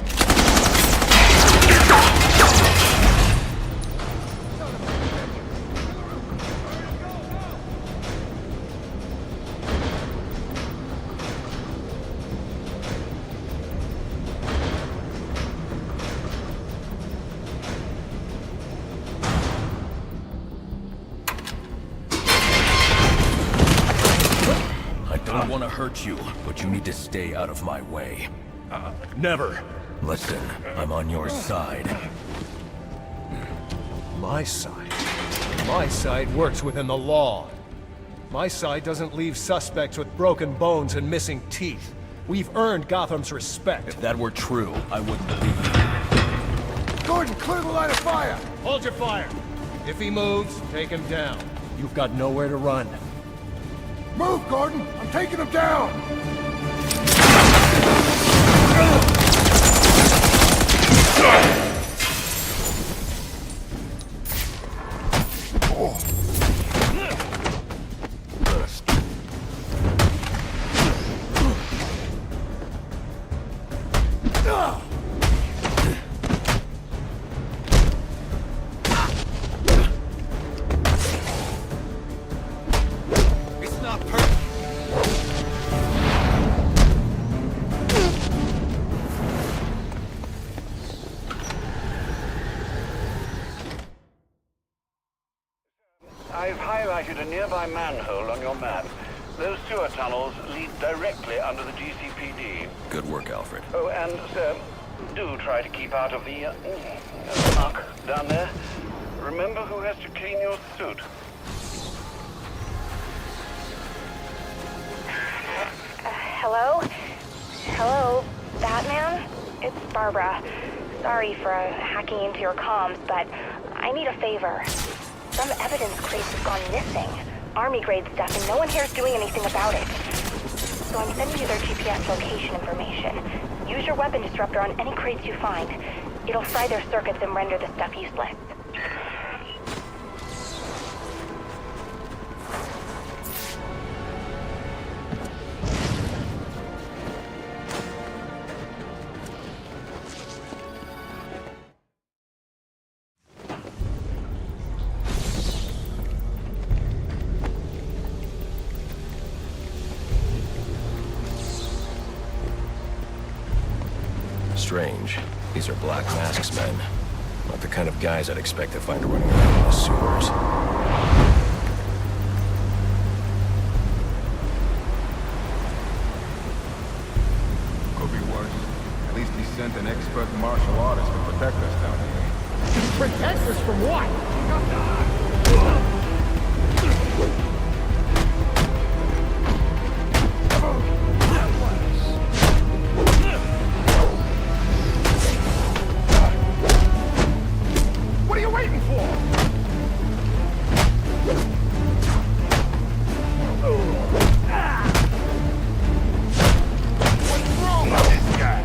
A: I don't want to hurt you, but you need to stay out of my way.
U: Never.
A: Listen, I'm on your side.
Q: My side? My side works within the law. My side doesn't leave suspects with broken bones and missing teeth. We've earned Gotham's respect.
A: If that were true, I wouldn't believe you.
M: Gordon, clear the line of fire!
Q: Hold your fire. If he moves, take him down. You've got nowhere to run.
M: Move, Gordon! I'm taking him down!
B: I've highlighted a nearby manhole on your map. Those sewer tunnels lead directly under the GCPD.
A: Good work, Alfred.
B: Oh, and, sir, do try to keep out of the, muck down there. Remember who has to clean your suit.
H: Hello? Hello, Batman? It's Barbara. Sorry for hacking into your comms, but I need a favor. Some evidence crates have gone missing. Army-grade stuff, and no one here is doing anything about it. So I'm sending you their GPS location information. Use your weapon disruptor on any crates you find. It'll fry their circuits and render the stuff useless.
A: Strange. These are Black Mask's men. Not the kind of guys I'd expect to find running around in the sewers.
J: Could be worse. At least he sent an expert martial artist to protect us down here.
D: Protect us from what? What are you waiting for?
J: What's wrong with this guy?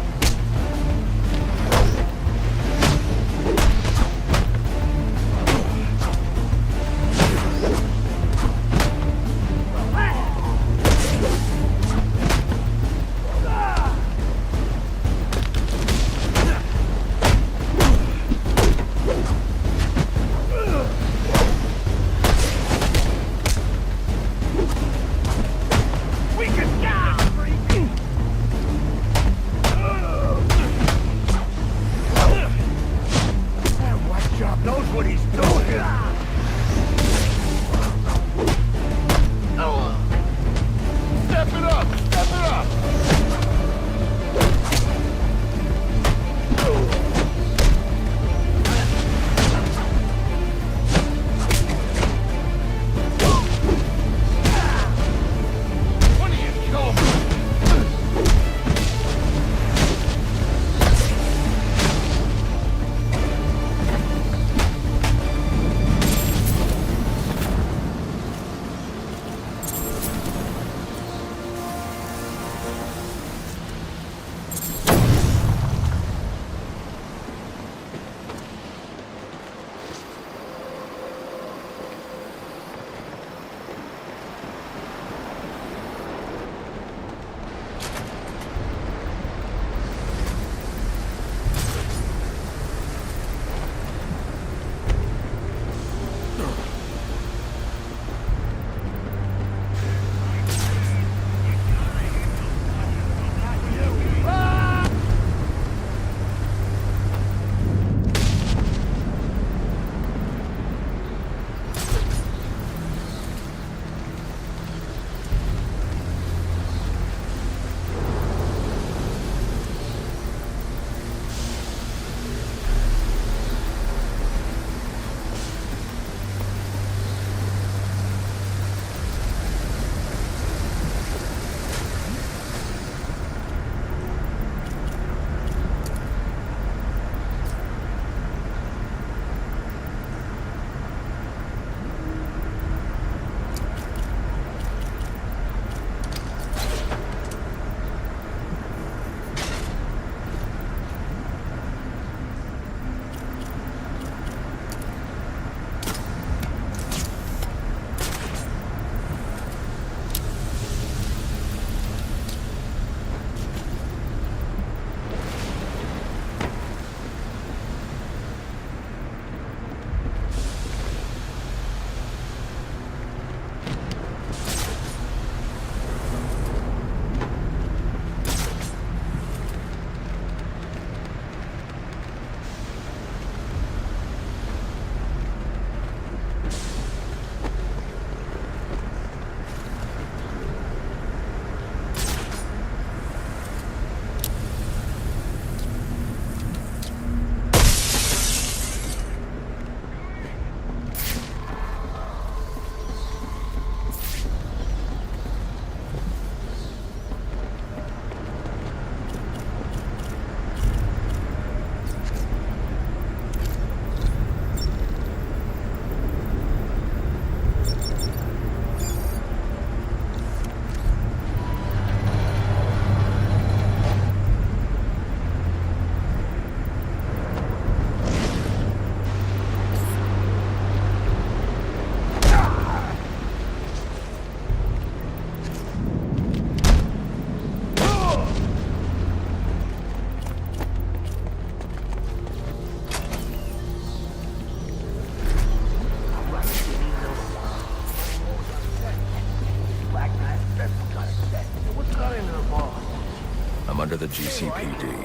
A: under the GCPD.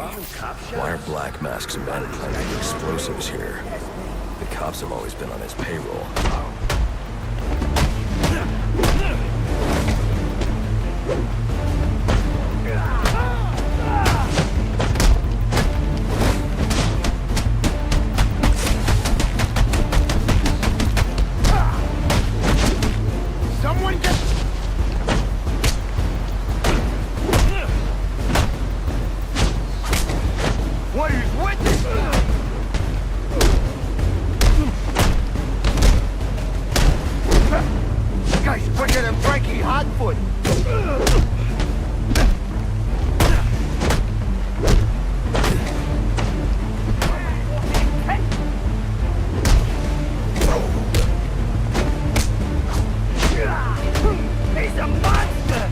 A: Why are Black Mask's men planting explosives here? The cops have always been on his payroll.
M: Someone get... What is with this? Guy's quicker than Frankie Hotfoot. He's a monster!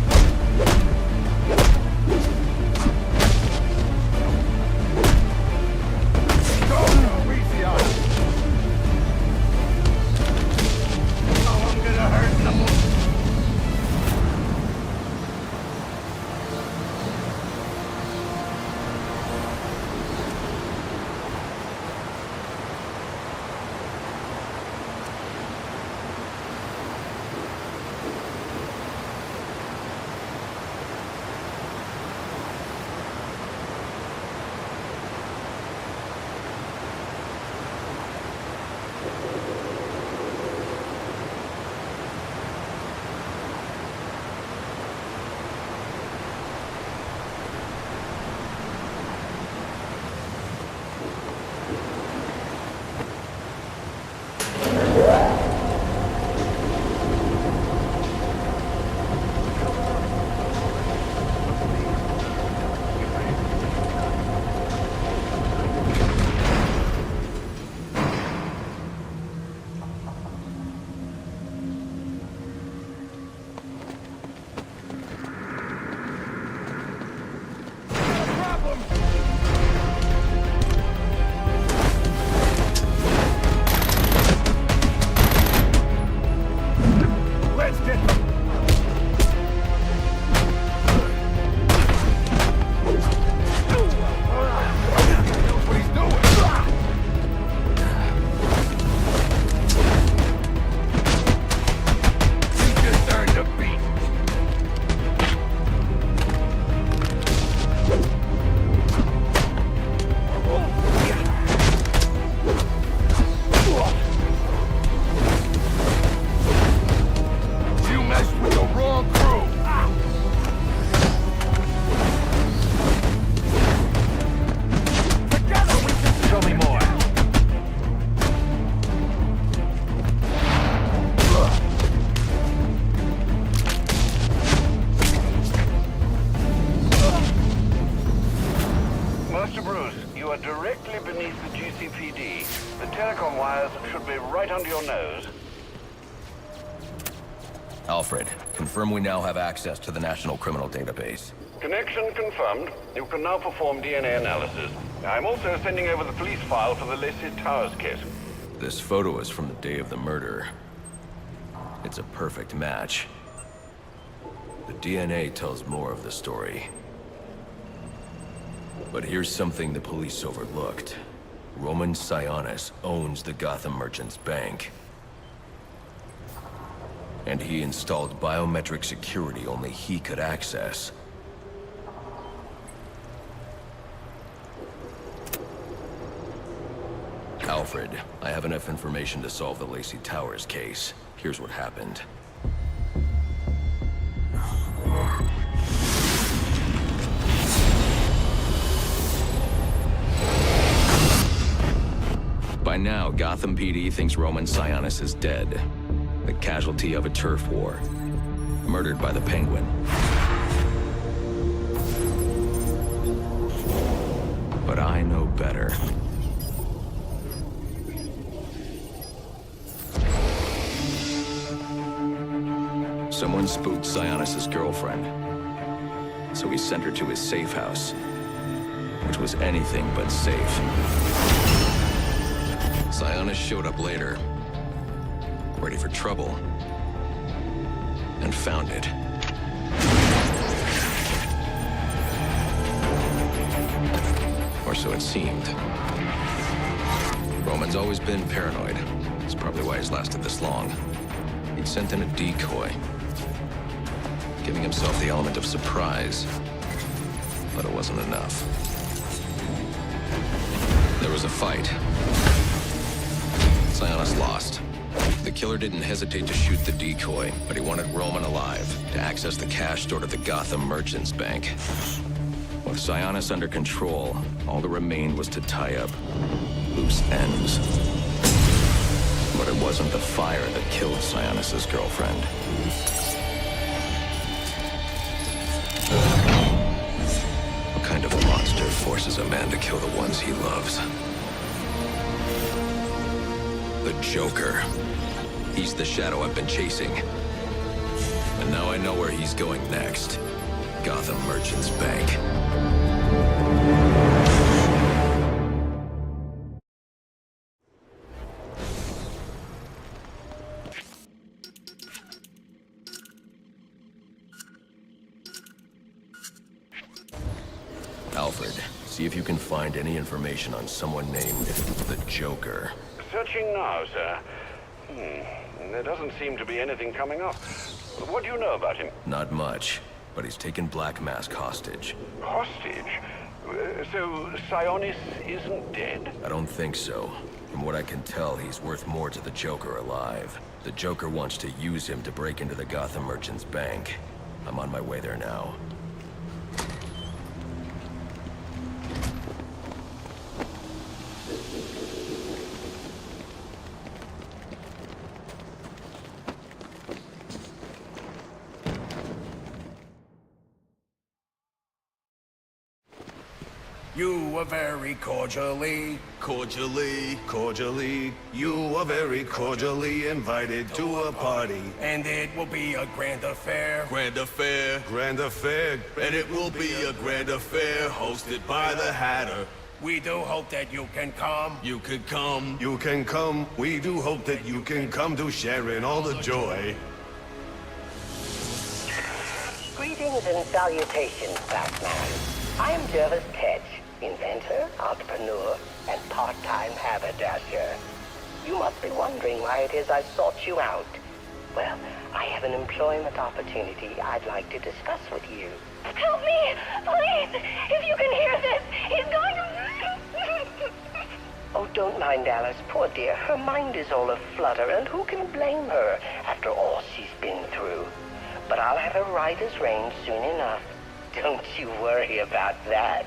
A: Alfred, confirm we now have access to the National Criminal Database.
B: Connection confirmed. You can now perform DNA analysis. I'm also sending over the police file for the Lacey Towers case.
A: This photo is from the day of the murder. It's a perfect match. The DNA tells more of the story. But here's something the police overlooked. Roman Sionis owns the Gotham Merchants Bank. And he installed biometric security only he could access. Alfred, I have enough information to solve the Lacey Towers case. Here's what happened. By now, Gotham PD thinks Roman Sionis is dead. The casualty of a turf war. Murdered by the Penguin. But I know better. Someone spooked Sionis' girlfriend. So he sent her to his safe house. Which was anything but safe. Sionis showed up later. Ready for trouble. And found it. so it seemed. Roman's always been paranoid. That's probably why he's lasted this long. He'd sent in a decoy, giving himself the element of surprise. But it wasn't enough. There was a fight. Sionis lost. The killer didn't hesitate to shoot the decoy, but he wanted Roman alive to access the cash stored at the Gotham Merchants Bank. With Sionis under control, all that remained was to tie up loose ends. But it wasn't the fire that killed Sionis' girlfriend. What kind of a monster forces a man to kill the ones he loves? The Joker. He's the shadow I've been chasing. And now I know where he's going next. Gotham Merchants Bank. Alfred, see if you can find any information on someone named the Joker.
B: Searching now, sir. There doesn't seem to be anything coming up. What do you know about him?
A: Not much, but he's taken Black Mask hostage.
B: Hostage? So Sionis isn't dead?
A: I don't think so. From what I can tell, he's worth more to the Joker alive. The Joker wants to use him to break into the Gotham Merchants Bank. I'm on my way there now.
C: You are very cordially, you are very cordially invited to a party. And it will be a grand affair.
K: Grand affair. And it will be a grand affair hosted by the Hatter.
C: We do hope that you can come.
K: You can come.
C: You can come. We do hope that you can come to share in all the joy.
E: Greetings and salutations, Batman. I'm Jervis Tetch, inventor, entrepreneur, and part-time haberdasher. You must be wondering why it is I sought you out. Well, I have an employment opportunity I'd like to discuss with you.
S: Help me! Please! If you can hear this, he's going to...
E: Oh, don't mind Alice, poor dear. Her mind is all aflutter, and who can blame her after all she's been through? But I'll have her right as rain soon enough. Don't you worry about that.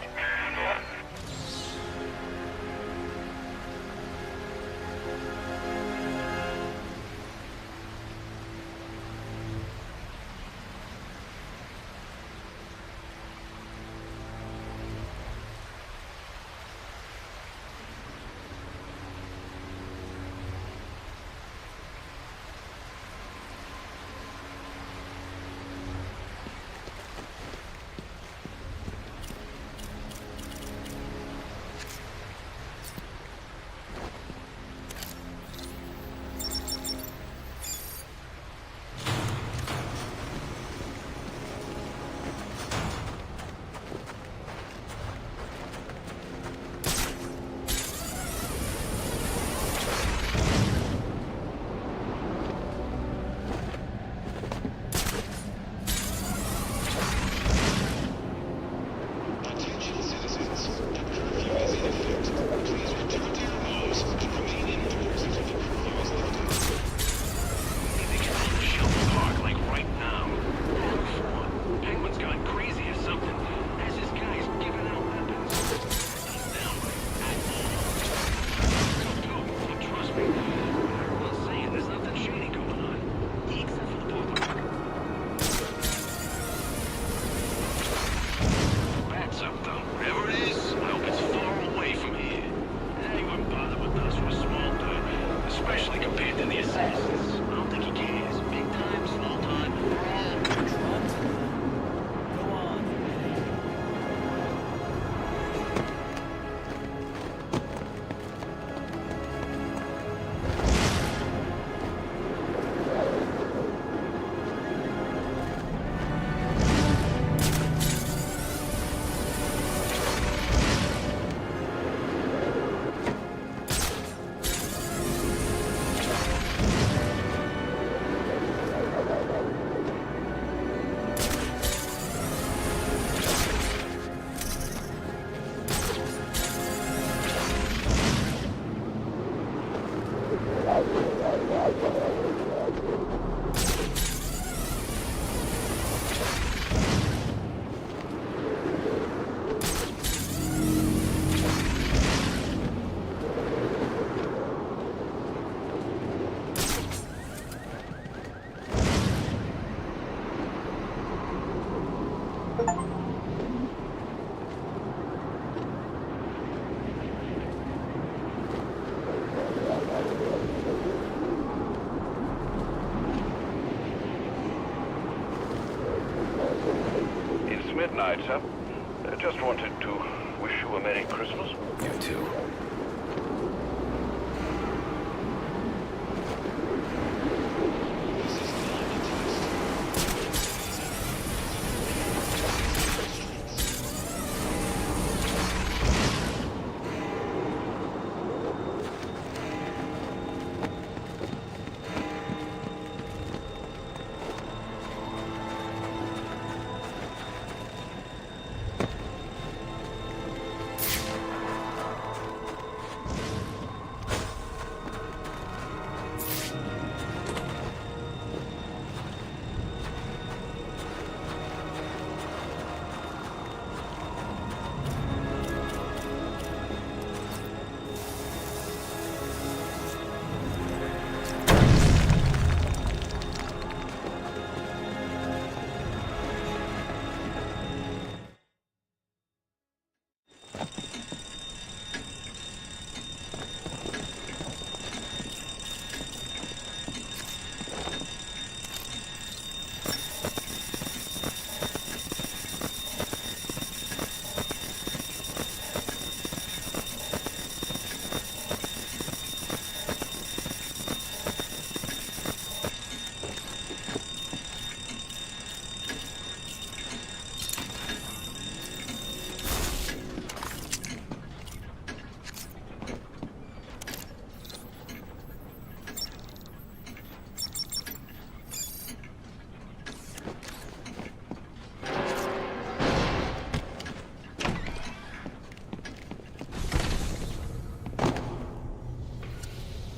B: night, sir. Just wanted to wish you a Merry Christmas.
A: You too.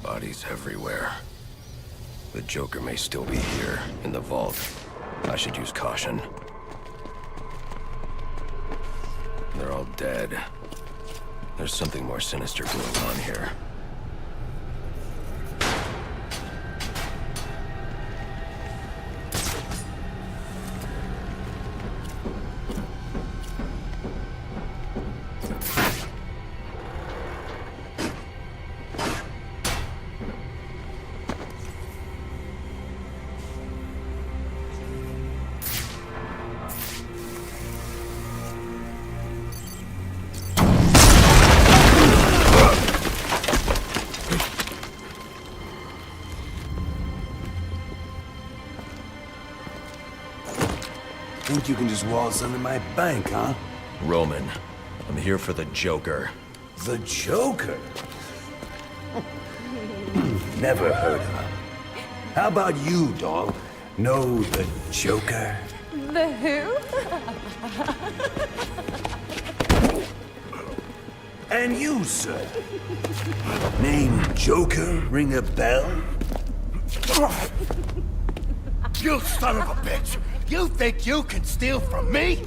A: Bodies everywhere. The Joker may still be here, in the vault. I should use caution. They're all dead. There's something more sinister going on here.
C: Think you can just waltz under my bank, huh?
A: Roman, I'm here for the Joker.
C: The Joker? Never heard of him. How about you, doll? Know the Joker?
V: The who?
C: And you, sir? Name Joker ring a bell?
O: You son of a bitch! You think you can steal from me?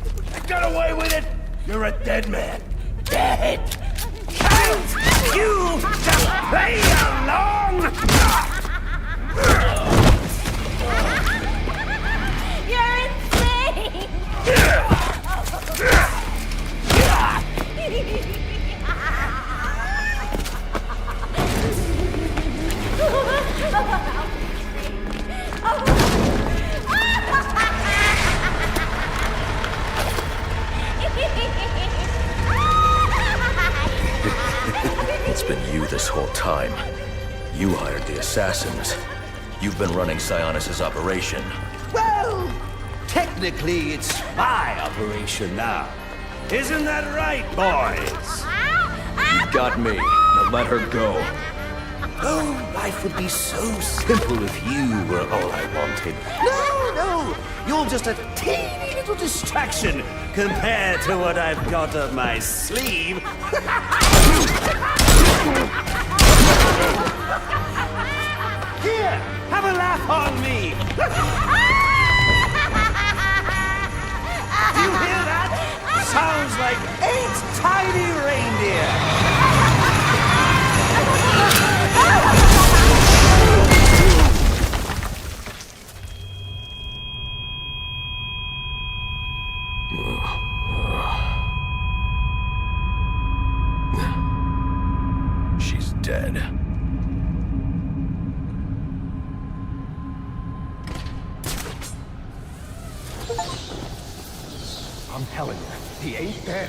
O: Got away with it? You're a dead man. Dead! Can't you just play along?
V: You're insane!
A: It's been you this whole time. You hired the assassins. You've been running Sionis' operation.
C: Well, technically it's my operation now. Isn't that right, boys?
A: You got me. Now let her go.
C: Oh, life would be so simple if you were all I wanted. No, you're just a teeny little distraction compared to what I've got up my sleeve. Here, have a laugh on me. Do you hear that? Sounds like 8 tiny reindeer.
A: She's dead.
M: I'm telling you, he ain't dead.